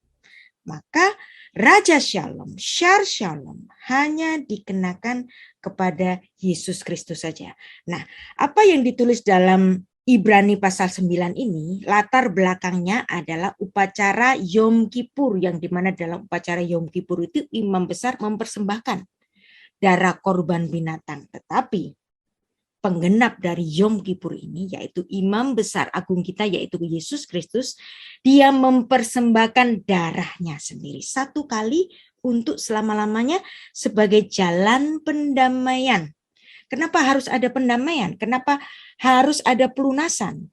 Maka Raja Shalom, Syar Shalom hanya dikenakan kepada Yesus Kristus saja. Nah, apa yang ditulis dalam Ibrani pasal 9 ini, latar belakangnya adalah upacara Yom Kippur, yang dimana dalam upacara Yom Kippur itu imam besar mempersembahkan darah korban binatang. Tetapi penggenap dari Yom Kippur ini, yaitu imam besar agung kita, yaitu Yesus Kristus, dia mempersembahkan darahnya sendiri satu kali untuk selama-lamanya sebagai jalan pendamaian. Kenapa harus ada pendamaian? Kenapa harus ada pelunasan?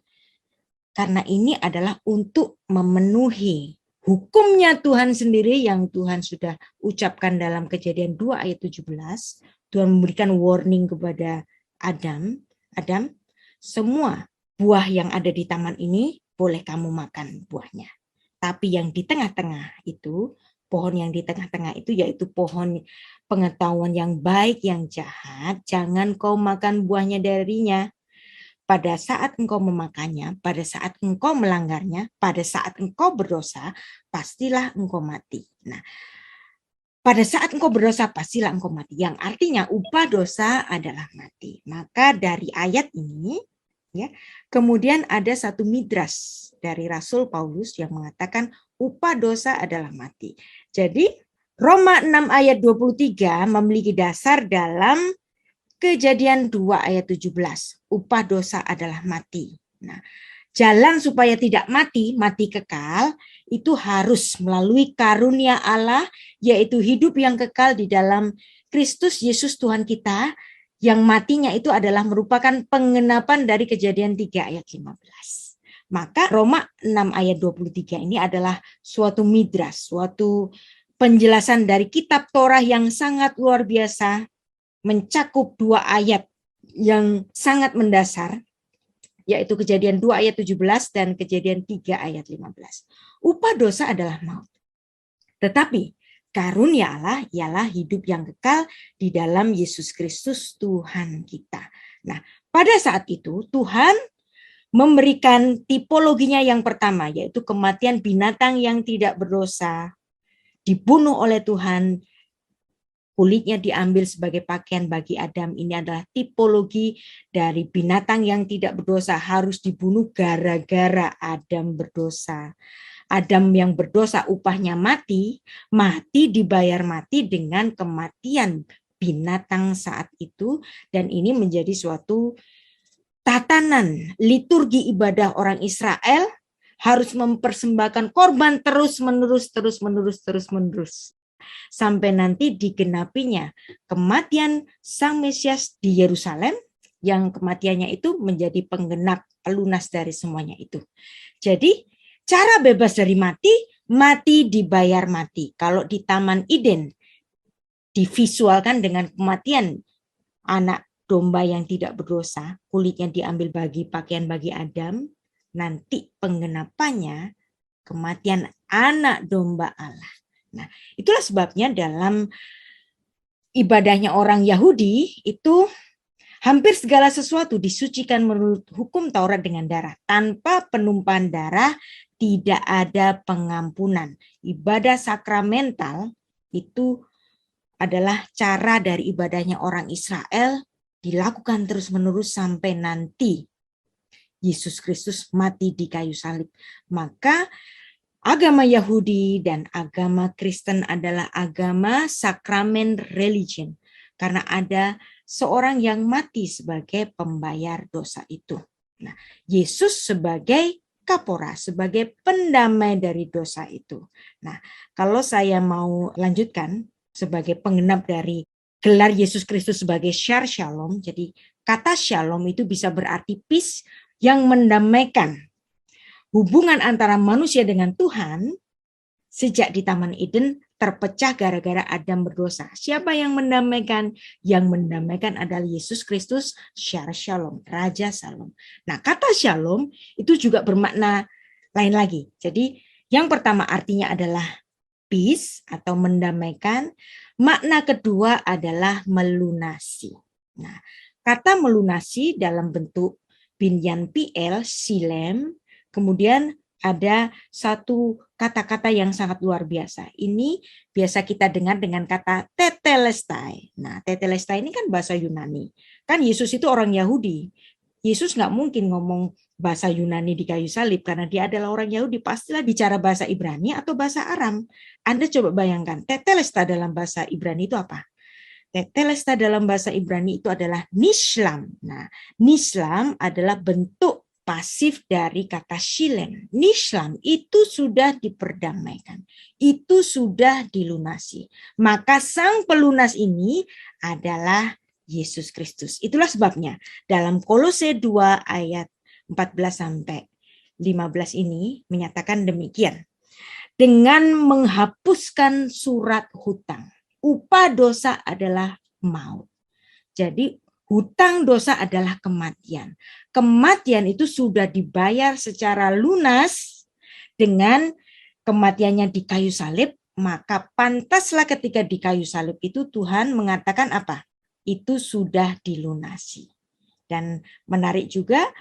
Karena ini adalah untuk memenuhi hukumnya Tuhan sendiri yang Tuhan sudah ucapkan dalam Kejadian 2 ayat 17. Tuhan memberikan warning kepada Adam, semua buah yang ada di taman ini boleh kamu makan buahnya. Tapi yang di tengah-tengah itu, pohon yang di tengah-tengah itu yaitu pohon pengetahuan yang baik, yang jahat, jangan kau makan buahnya darinya. Pada saat engkau memakannya, pada saat engkau melanggarnya, pada saat engkau berdosa, pastilah engkau mati. Nah, pada saat engkau berdosa, pastilah engkau mati. Yang artinya upah dosa adalah mati. Maka dari ayat ini, ya, kemudian ada satu midras dari Rasul Paulus yang mengatakan upah dosa adalah mati. Jadi Roma 6 ayat 23 memiliki dasar dalam Kejadian 2 ayat 17. Upah dosa adalah mati. Nah, jalan supaya tidak mati, mati kekal, itu harus melalui karunia Allah, yaitu hidup yang kekal di dalam Kristus Yesus Tuhan kita, yang matinya itu adalah merupakan penggenapan dari Kejadian 3 ayat 15. Maka Roma 6 ayat 23 ini adalah suatu midras, suatu penjelasan dari kitab Torah yang sangat luar biasa, mencakup 2 ayat yang sangat mendasar, yaitu Kejadian 2 ayat 17 dan Kejadian 3 ayat 15. Upah dosa adalah maut. Tetapi karunia Allah ialah hidup yang kekal di dalam Yesus Kristus Tuhan kita. Nah, pada saat itu Tuhan memberikan tipologinya yang pertama, yaitu kematian binatang yang tidak berdosa, dibunuh oleh Tuhan, kulitnya diambil sebagai pakaian bagi Adam. Ini adalah tipologi dari binatang yang tidak berdosa, harus dibunuh gara-gara Adam berdosa. Adam yang berdosa upahnya mati, mati dibayar mati dengan kematian binatang saat itu, dan ini menjadi suatu tatanan liturgi ibadah orang Israel, harus mempersembahkan korban terus-menerus sampai nanti digenapinya kematian Sang Mesias di Yerusalem, yang kematiannya itu menjadi penggenap pelunas dari semuanya itu. Jadi cara bebas dari mati, mati dibayar mati. Kalau di Taman Eden divisualkan dengan kematian anak domba yang tidak berdosa, kulitnya diambil bagi pakaian bagi Adam, nanti penggenapannya kematian anak domba Allah. Nah, itulah sebabnya dalam ibadahnya orang Yahudi itu hampir segala sesuatu disucikan menurut hukum Taurat dengan darah. Tanpa penumpahan darah tidak ada pengampunan. Ibadah sakramental itu adalah cara dari ibadahnya orang Israel dilakukan terus-menerus sampai nanti Yesus Kristus mati di kayu salib. Maka agama Yahudi dan agama Kristen adalah agama sakramen religion. Karena ada seorang yang mati sebagai pembayar dosa itu. Nah, Yesus sebagai kapora, sebagai pendamai dari dosa itu. Nah, kalau saya mau lanjutkan sebagai penggenap dari gelar Yesus Kristus sebagai Shar Shalom, jadi kata Shalom itu bisa berarti peace yang mendamaikan hubungan antara manusia dengan Tuhan sejak di Taman Eden terpecah gara-gara Adam berdosa. Siapa yang mendamaikan? Yang mendamaikan adalah Yesus Kristus, Shar Shalom, Raja Shalom. Nah, kata Shalom itu juga bermakna lain lagi. Jadi yang pertama artinya adalah peace atau mendamaikan. Makna kedua adalah melunasi. Nah, kata melunasi dalam bentuk binyan PL, silem, kemudian ada satu kata-kata yang sangat luar biasa. Ini biasa kita dengar dengan kata tetelestai. Nah, tetelestai ini kan bahasa Yunani. Kan Yesus itu orang Yahudi. Yesus nggak mungkin ngomong bahasa Yunani di kayu salib karena dia adalah orang Yahudi. Pastilah bicara bahasa Ibrani atau bahasa Aram. Anda coba bayangkan, tetelestai dalam bahasa Ibrani itu apa? Tetelestai dalam bahasa Ibrani itu adalah nishlam. Nah, nishlam adalah bentuk pasif dari kata shilem. Nishlam itu sudah diperdamaikan. Itu sudah dilunasi. Maka sang pelunas ini adalah Yesus Kristus. Itulah sebabnya dalam Kolose 2 ayat 14 sampai 15 ini menyatakan demikian. Dengan menghapuskan surat hutang. Upah dosa adalah maut. Jadi hutang dosa adalah kematian. Kematian itu sudah dibayar secara lunas dengan kematiannya di kayu salib, maka pantaslah ketika di kayu salib itu Tuhan mengatakan apa? Itu sudah dilunasi. Dan menarik juga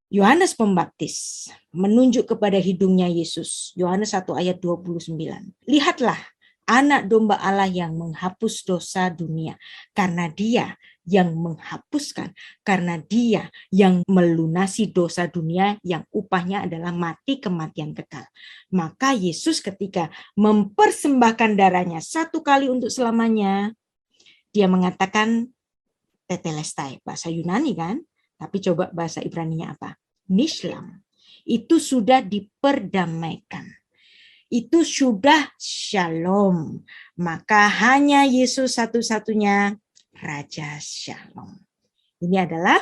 Yohanes Pembaptis menunjuk kepada hidungnya Yesus. Yohanes 1 ayat 29. Lihatlah anak domba Allah yang menghapus dosa dunia. Karena dia yang menghapuskan. Karena dia yang melunasi dosa dunia yang upahnya adalah mati kematian kekal. Maka Yesus ketika mempersembahkan darahnya satu kali untuk selamanya, dia mengatakan tetelestai. Bahasa Yunani kan? Tapi coba bahasa Ibraninya apa? Nishlam. Itu sudah diperdamaikan. Itu sudah shalom. Maka hanya Yesus satu-satunya Raja Shalom. Ini adalah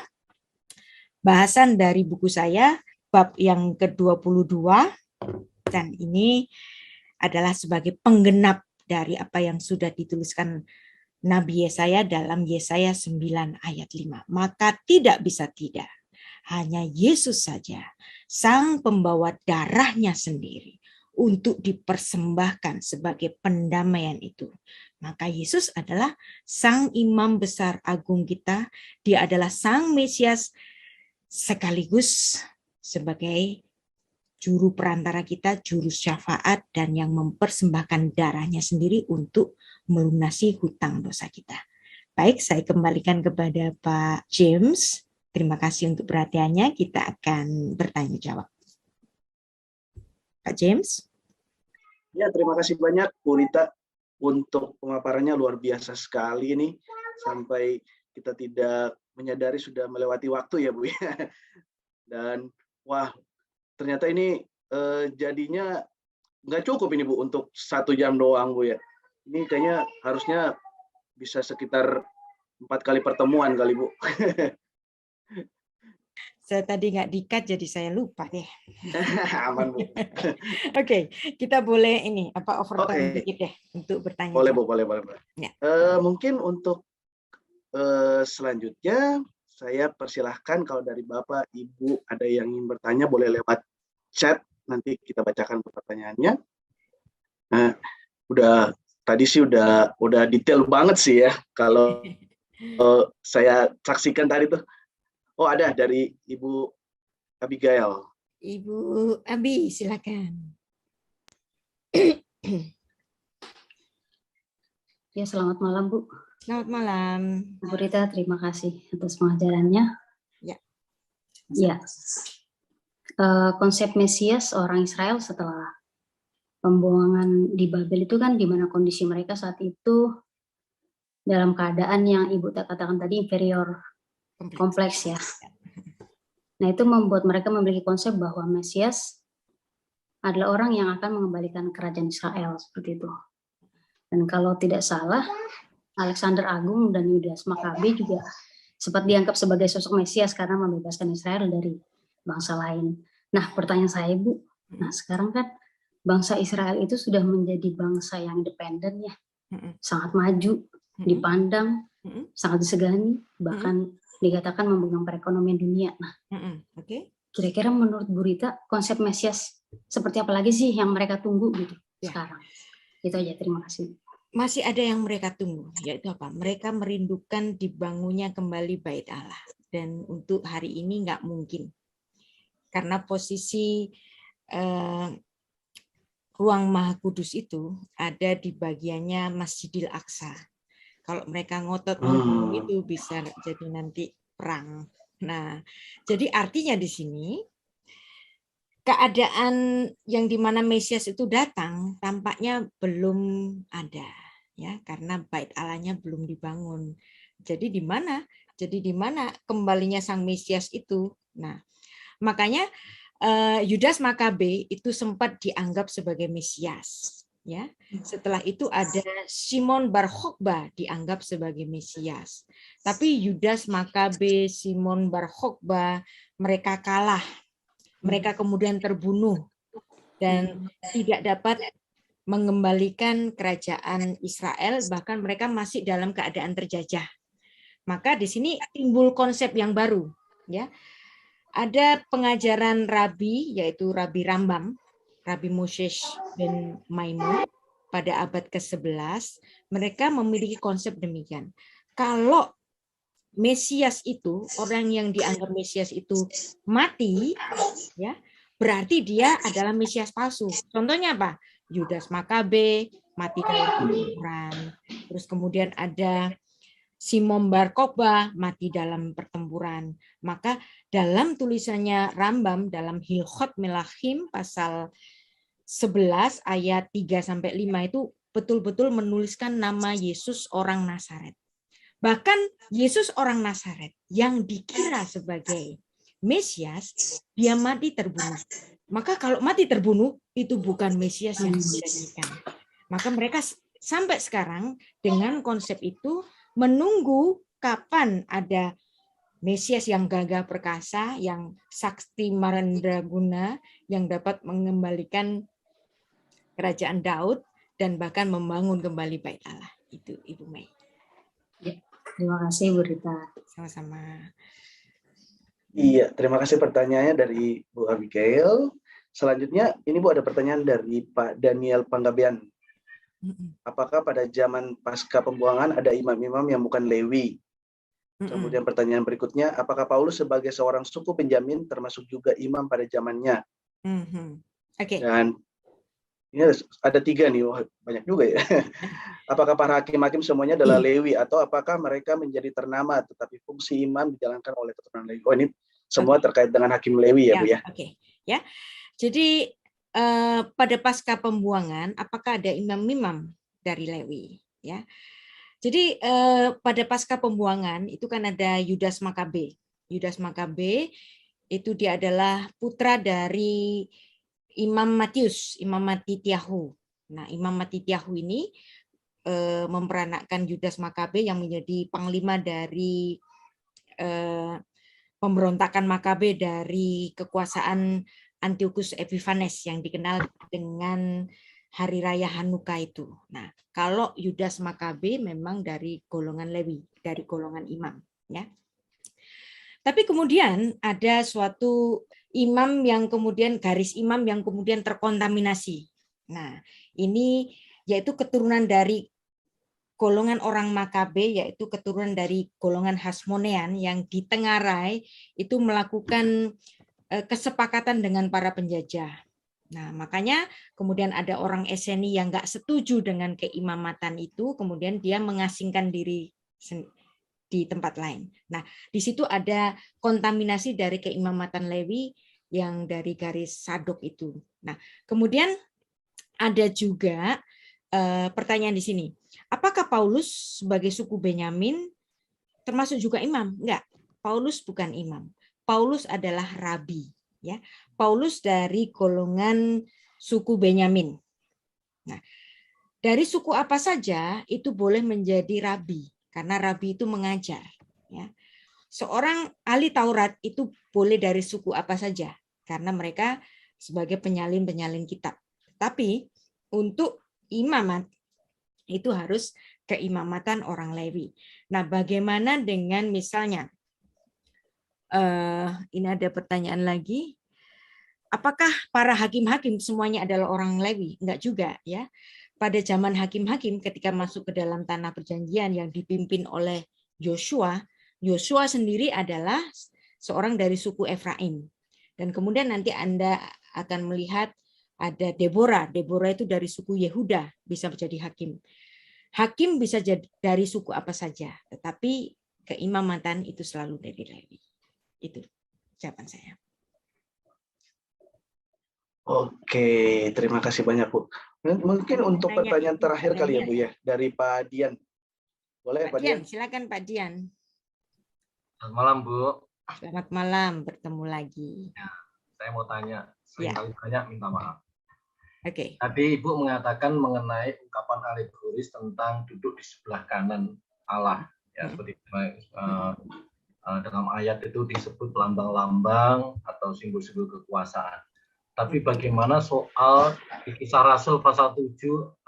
bahasan dari buku saya, bab yang ke-22. Dan ini adalah sebagai penggenap dari apa yang sudah dituliskan Nabi Yesaya dalam Yesaya 9 ayat 5. Maka tidak bisa tidak. Hanya Yesus saja, sang pembawa darahnya sendiri untuk dipersembahkan sebagai pendamaian itu. Maka Yesus adalah sang imam besar agung kita. Dia adalah sang Mesias sekaligus sebagai juru perantara kita, juru syafaat, dan yang mempersembahkan darahnya sendiri untuk melunasi hutang dosa kita. Baik, saya kembalikan kepada Pak James. Terima kasih untuk perhatiannya. Kita akan bertanya jawab. Pak James. Ya, terima kasih banyak Bu Rita untuk pemaparannya, luar biasa sekali ini. Sampai kita tidak menyadari sudah melewati waktu ya Bu ya. Dan wah, ternyata ini jadinya nggak cukup ini Bu untuk 1 jam doang Bu ya. Ini kayaknya harusnya bisa sekitar 4 kali pertemuan kali Bu. Saya tadi nggak di-cut jadi saya lupa deh. Aman Bu. Oke, kita boleh ini overtime dikit deh untuk bertanya. Boleh Bu, boleh. Ya. Mungkin untuk Selanjutnya saya persilahkan kalau dari Bapak, Ibu ada yang ingin bertanya boleh lewat chat, nanti kita bacakan pertanyaannya. Nah, tadi sih udah detail banget sih ya kalau saya saksikan tadi tuh. Oh, ada dari Ibu Abigail. Ibu Abi, silakan. Ya, selamat malam, Bu. Selamat malam. Bu Rita, terima kasih atas pengajarannya. Ya. Ya. Konsep Mesias orang Israel setelah pembuangan di Babel itu kan di mana kondisi mereka saat itu dalam keadaan yang Ibu katakan tadi inferior, kompleks ya. Nah, itu membuat mereka memiliki konsep bahwa Mesias adalah orang yang akan mengembalikan kerajaan Israel seperti itu. Dan kalau tidak salah, Alexander Agung dan Yudas Makabe juga sempat dianggap sebagai sosok Mesias karena membebaskan Israel dari bangsa lain. Nah, pertanyaan saya, Bu, nah sekarang kan bangsa Israel itu sudah menjadi bangsa yang independen ya, sangat maju, dipandang, sangat disegani, bahkan dikatakan memegang perekonomian dunia. Nah, kira-kira menurut Bu Rita, konsep Mesias seperti apa lagi sih yang mereka tunggu gitu sekarang? Itu aja, terima kasih. Masih ada yang mereka tunggu, yaitu apa? Mereka merindukan dibangunnya kembali Bait Allah. Dan untuk hari ini nggak mungkin. Karena posisi ruang Maha Kudus itu ada di bagiannya Masjidil Aqsa. Kalau mereka ngotot itu bisa jadi nanti perang. Nah, jadi artinya di sini keadaan yang dimana Mesias itu datang tampaknya belum ada, ya, karena Bait Allahnya belum dibangun. Jadi di mana? Jadi di mana kembalinya Sang Mesias itu? Nah, makanya Yudas Makabe itu sempat dianggap sebagai Mesias. Ya, setelah itu ada Simon Bar Khokhba dianggap sebagai Mesias. Tapi Yudas Makabe, Simon Bar Khokhba mereka kalah. Mereka kemudian terbunuh dan tidak dapat mengembalikan kerajaan Israel, bahkan mereka masih dalam keadaan terjajah. Maka di sini timbul konsep yang baru, ya. Ada pengajaran Rabi, yaitu Rabi Rambam, Rabi Moshe ben Maimun pada abad ke-11, mereka memiliki konsep demikian. Kalau Mesias itu, orang yang dianggap Mesias itu mati, ya, berarti dia adalah Mesias palsu. Contohnya apa? Yudas Makabe mati dalam pertempuran. Terus kemudian ada Simon Bar Khokhba mati dalam pertempuran. Maka dalam tulisannya Rambam dalam Hilchot Melachim pasal 11 ayat 3 sampai 5 itu betul-betul menuliskan nama Yesus orang Nazaret. Bahkan Yesus orang Nazaret yang dikira sebagai Mesias, dia mati terbunuh. Maka kalau mati terbunuh, itu bukan Mesias yang dijanjikan. Maka mereka sampai sekarang dengan konsep itu menunggu kapan ada Mesias yang gagah perkasa, yang sakti marandraguna, yang dapat mengembalikan kerajaan Daud, dan bahkan membangun kembali Bait Allah. Itu Ibu Mei. Terima kasih, Bu Rita. Sama-sama. Iya, terima kasih pertanyaannya dari Bu Abigail. Selanjutnya, ini Bu ada pertanyaan dari Pak Daniel Panggabean. Apakah pada zaman pasca pembuangan ada imam-imam yang bukan Lewi? Kemudian pertanyaan berikutnya, apakah Paulus sebagai seorang suku Benjamin termasuk juga imam pada zamannya? Dan ini ada 3 nih, banyak juga ya. Apakah para hakim-hakim semuanya adalah Lewi atau apakah mereka menjadi ternama tetapi fungsi imam dijalankan oleh keturunan Lewi? Oh, ini semua terkait dengan hakim Lewi ya, Bu ya. Ya. Jadi pada pasca pembuangan apakah ada imam-imam dari Lewi, ya. Jadi pada pasca pembuangan itu kan ada Yudas Makabe. Yudas Makabe itu dia adalah putra dari Imam Matius, Imam Matityahu. Nah, Imam Matityahu ini memperanakkan Yudas Makabe yang menjadi panglima dari pemberontakan Makabe dari kekuasaan Antiochus Epiphanes yang dikenal dengan hari raya Hanukkah itu. Nah, kalau Yudas Makabe memang dari golongan Lewi, dari golongan imam, ya. Tapi kemudian ada suatu imam yang kemudian garis imam yang kemudian terkontaminasi. Nah, ini yaitu keturunan dari golongan orang Makabe, yaitu keturunan dari golongan Hasmonean yang ditengarai itu melakukan kesepakatan dengan para penjajah. Nah, makanya kemudian ada orang Eseni yang nggak setuju dengan keimamatan itu, kemudian dia mengasingkan diri di tempat lain. Nah, di situ ada kontaminasi dari keimamatan Lewi yang dari garis Sadok itu. Nah, kemudian ada juga pertanyaan di sini. Apakah Paulus sebagai suku Benyamin termasuk juga imam? Enggak. Paulus bukan imam. Paulus adalah rabi, ya. Paulus dari golongan suku Benyamin. Nah, dari suku apa saja itu boleh menjadi rabi, karena rabi itu mengajar, ya. Seorang ahli Taurat itu boleh dari suku apa saja, karena mereka sebagai penyalin-penyalin kitab. Tapi untuk imamat itu harus keimamatan orang Lewi. Nah, bagaimana dengan misalnya, ini ada pertanyaan lagi, apakah para hakim-hakim semuanya adalah orang Lewi? Enggak juga, ya. Pada zaman hakim-hakim ketika masuk ke dalam tanah perjanjian yang dipimpin oleh Yosua, Yosua sendiri adalah seorang dari suku Efraim. Dan kemudian nanti Anda akan melihat ada Deborah. Deborah itu dari suku Yehuda, bisa menjadi hakim. Hakim bisa jadi dari suku apa saja, tetapi keimamatan itu selalu dari Lewi. Itu jawaban saya. Oke, terima kasih banyak, Bu. Mungkin untuk pertanyaan terakhir kali ya, Bu, ya, dari Pak Dian. Boleh, Pak Dian? Silakan Pak Dian. Selamat malam, Bu. Selamat malam, bertemu lagi. Ya, saya mau tanya, Ya. sekali banyak minta maaf. Oke. Tadi Ibu mengatakan mengenai ungkapan alegoris tentang duduk di sebelah kanan Allah, ya, seperti dalam ayat itu disebut lambang-lambang atau simbol-simbol kekuasaan. Tapi bagaimana soal di Kisah Rasul pasal 7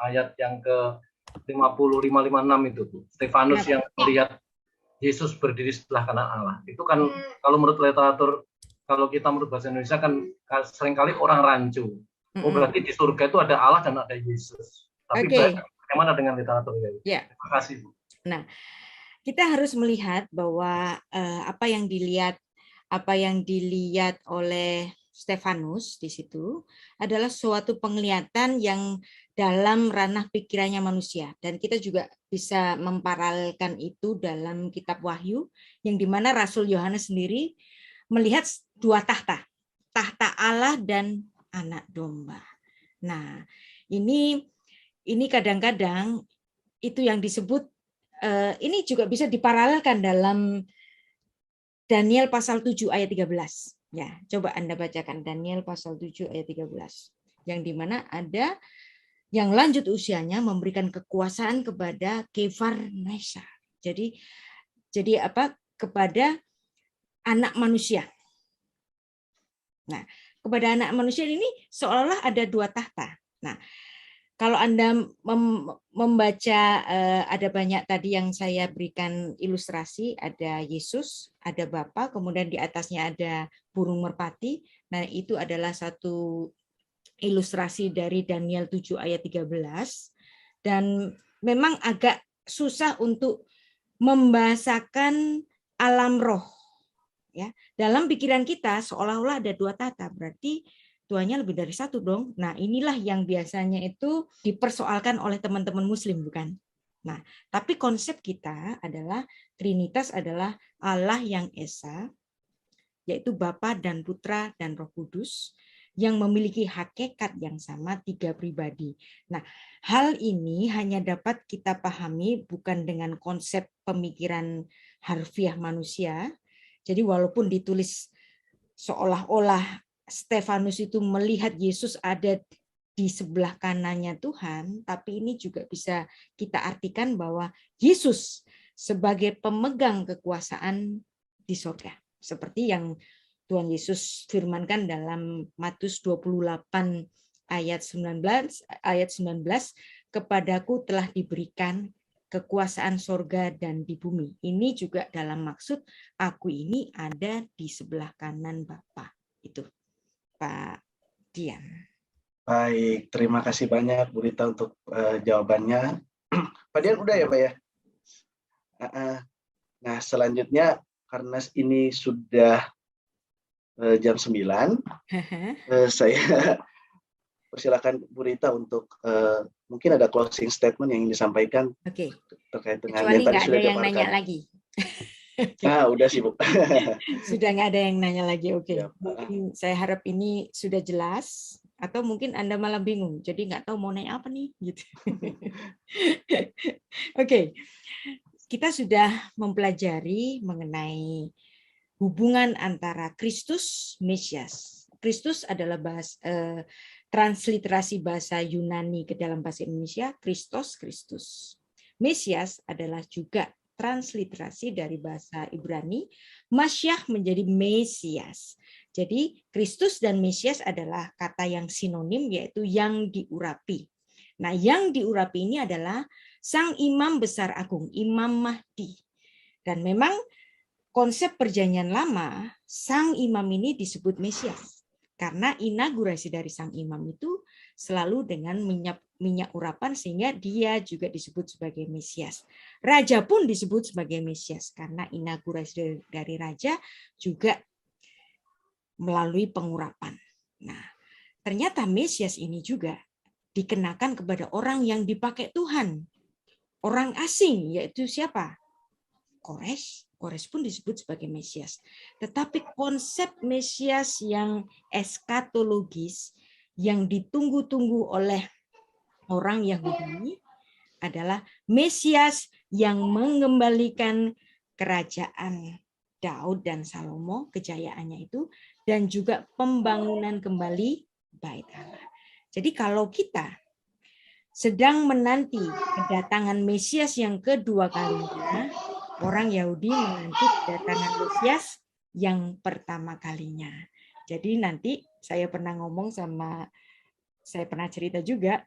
ayat yang ke 55-56 itu, Bu? Stefanus yang melihat Yesus berdiri sebelah kanan Allah. Itu kan kalau menurut literatur, kalau kita menurut bahasa Indonesia kan seringkali orang rancu. Oh, berarti di surga itu ada Allah dan ada Yesus. Tapi bagaimana dengan literatur ini? Ya. Terima kasih, Bu. Nah, kita harus melihat bahwa apa yang dilihat oleh Stefanus di situ adalah suatu penglihatan yang dalam ranah pikirannya manusia, dan kita juga bisa memparalelkan itu dalam kitab Wahyu yang dimana Rasul Yohanes sendiri melihat dua tahta Allah dan anak domba. Nah, ini kadang-kadang itu yang disebut ini juga bisa diparalelkan dalam Daniel pasal 7 ayat 13. Ya, coba Anda bacakan Daniel pasal 7 ayat 13. Yang dimana ada yang lanjut usianya memberikan kekuasaan kepada Kefarnesa. Jadi apa? Kepada anak manusia. Nah, kepada anak manusia ini seolah-olah ada dua tahta. Nah, kalau Anda membaca, ada banyak tadi yang saya berikan ilustrasi, ada Yesus, ada Bapa, kemudian di atasnya ada burung merpati. Nah, itu adalah satu ilustrasi dari Daniel 7 ayat 13. Dan memang agak susah untuk membahasakan alam roh. Ya, dalam pikiran kita seolah-olah ada dua tahta, berarti Tuhannya lebih dari satu dong. Nah, inilah yang biasanya itu dipersoalkan oleh teman-teman Muslim, bukan? Nah, tapi konsep kita adalah Trinitas adalah Allah yang Esa, yaitu Bapa dan Putra dan Roh Kudus, yang memiliki hakikat yang sama, tiga pribadi. Nah, hal ini hanya dapat kita pahami bukan dengan konsep pemikiran harfiah manusia. Jadi walaupun ditulis seolah-olah Stefanus itu melihat Yesus ada di sebelah kanannya Tuhan, tapi ini juga bisa kita artikan bahwa Yesus sebagai pemegang kekuasaan di surga. Seperti yang Tuhan Yesus firmankan dalam Matius 28 ayat 19, kepadaku telah diberikan kekuasaan sorga dan di bumi. Ini juga dalam maksud aku ini ada di sebelah kanan Bapa. Itu Pak Dian. Baik, terima kasih banyak Bu Rita untuk jawabannya. Pak Dian udah ya Pak ya? Nah selanjutnya karena ini sudah jam 9, saya persilakan Bu Rita untuk mungkin ada closing statement yang ingin disampaikan terkait dengan kecuali yang tadi nggak sudah ada yang dipaparkan. nanya lagi. Udah sih Bu. Sudah nggak ada yang nanya lagi. Oke. Siap. Mungkin saya harap ini sudah jelas, atau mungkin Anda malah bingung, jadi nggak tahu mau nanya apa nih. Gitu. Oke. Kita sudah mempelajari mengenai hubungan antara Kristus, Mesias. Kristus adalah transliterasi bahasa Yunani ke dalam bahasa Indonesia, Kristos, Kristus. Mesias adalah juga transliterasi dari bahasa Ibrani, Masyiah menjadi Mesias. Jadi Kristus dan Mesias adalah kata yang sinonim, yaitu yang diurapi. Nah, yang diurapi ini adalah Sang Imam Besar Agung, Imam Mahdi. Dan memang konsep Perjanjian Lama, Sang Imam ini disebut Mesias. Karena inaugurasi dari Sang Imam itu selalu dengan minyak urapan, sehingga dia juga disebut sebagai Mesias. Raja pun disebut sebagai Mesias, karena inaugurasi dari Raja juga melalui pengurapan. Nah, ternyata Mesias ini juga dikenakan kepada orang yang dipakai Tuhan. Orang asing, yaitu siapa? Kores. Kores pun disebut sebagai Mesias. Tetapi konsep Mesias yang eskatologis, yang ditunggu-tunggu oleh orang Yahudi, adalah Mesias yang mengembalikan kerajaan Daud dan Salomo, kejayaannya itu, dan juga pembangunan kembali Bait Allah. Jadi kalau kita sedang menanti kedatangan Mesias yang kedua kalinya, orang Yahudi menanti kedatangan Mesias yang pertama kalinya. Jadi nanti saya pernah cerita juga,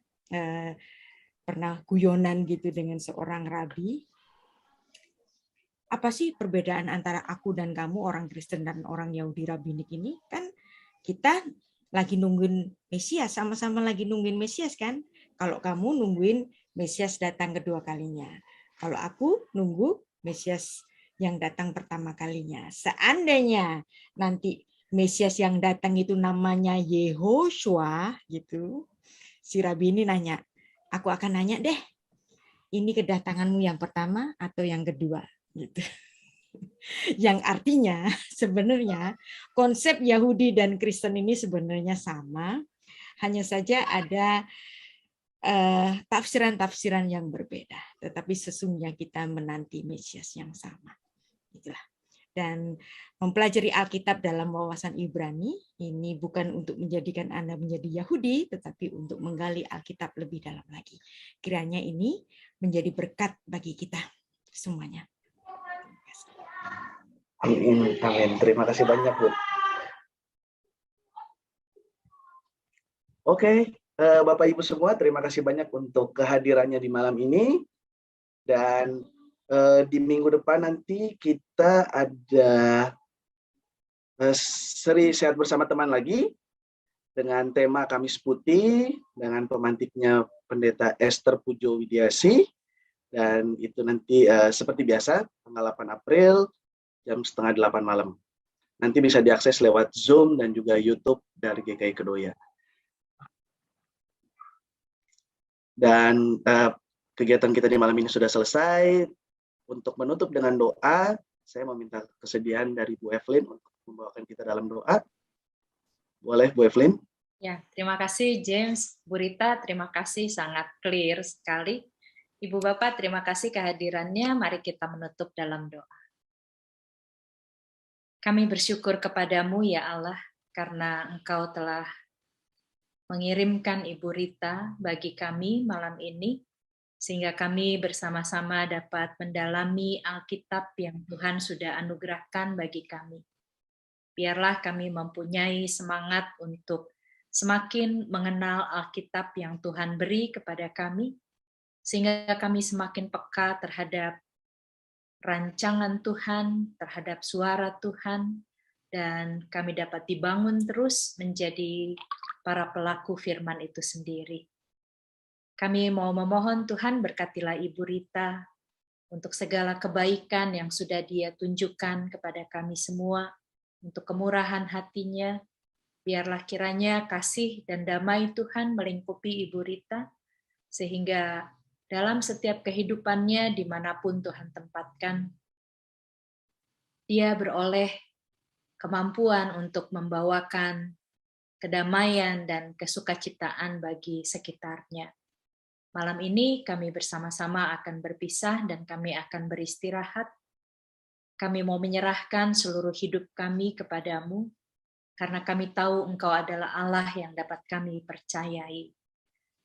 pernah guyonan gitu dengan seorang rabi. Apa sih perbedaan antara aku dan kamu, orang Kristen dan orang Yahudi rabbinik ini? Kan kita lagi nungguin Mesias, sama-sama lagi nungguin Mesias kan? Kalau kamu nungguin Mesias datang kedua kalinya. Kalau aku nunggu Mesias yang datang pertama kalinya. Seandainya nanti Mesias yang datang itu namanya Yehoshua, gitu, si Rabi ini nanya, aku akan nanya deh, ini kedatanganmu yang pertama atau yang kedua? Gitu. Yang artinya sebenarnya konsep Yahudi dan Kristen ini sebenarnya sama, hanya saja ada tafsiran-tafsiran yang berbeda, tetapi sesungguhnya kita menanti Mesias yang sama. Itulah. Dan mempelajari Alkitab dalam wawasan Ibrani ini bukan untuk menjadikan Anda menjadi Yahudi, tetapi untuk menggali Alkitab lebih dalam lagi. Kiranya ini menjadi berkat bagi kita semuanya. Amin. Terima kasih banyak, Bu. Oke. Bapak Ibu semua, terima kasih banyak untuk kehadirannya di malam ini. Dan di minggu depan nanti kita ada seri Sehat Bersama Teman lagi dengan tema Kamis Putih dengan pemantiknya Pendeta Esther Pujo Widiasi. Dan itu nanti seperti biasa tanggal 8 April jam 7:30 malam. Nanti bisa diakses lewat Zoom dan juga YouTube dari GKI Kedoya. Dan kegiatan kita di malam ini sudah selesai. Untuk menutup dengan doa, saya meminta kesediaan dari Bu Evelyn untuk membawakan kita dalam doa. Boleh, Bu Evelyn? Ya, terima kasih James, Bu Rita, terima kasih, sangat clear sekali. Ibu Bapak, terima kasih kehadirannya. Mari kita menutup dalam doa. Kami bersyukur kepadamu ya Allah, karena Engkau telah mengirimkan Ibu Rita bagi kami malam ini, sehingga kami bersama-sama dapat mendalami Alkitab yang Tuhan sudah anugerahkan bagi kami. Biarlah kami mempunyai semangat untuk semakin mengenal Alkitab yang Tuhan beri kepada kami, sehingga kami semakin peka terhadap rancangan Tuhan, terhadap suara Tuhan, dan kami dapat dibangun terus menjadi para pelaku firman itu sendiri. Kami mau memohon Tuhan berkatilah Ibu Rita untuk segala kebaikan yang sudah Dia tunjukkan kepada kami semua, untuk kemurahan hatinya. Biarlah kiranya kasih dan damai Tuhan melingkupi Ibu Rita, sehingga dalam setiap kehidupannya dimanapun Tuhan tempatkan, dia beroleh kemampuan untuk membawakan kedamaian dan kesukacitaan bagi sekitarnya. Malam ini kami bersama-sama akan berpisah dan kami akan beristirahat. Kami mau menyerahkan seluruh hidup kami kepadamu, karena kami tahu Engkau adalah Allah yang dapat kami percayai.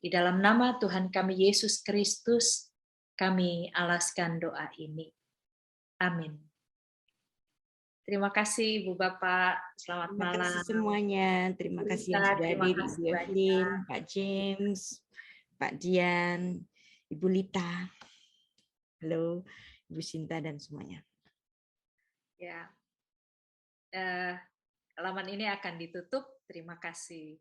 Di dalam nama Tuhan kami Yesus Kristus, kami alaskan doa ini. Amin. Terima kasih Ibu Bapak, selamat malam. Terima kasih semuanya. Terima kasih yang sudah Terima hadir, kasih Ibu Evelyn, Pak James, Pak Dian, Ibu Lita, halo, Ibu Sinta dan semuanya. Ya, halaman ini akan ditutup. Terima kasih.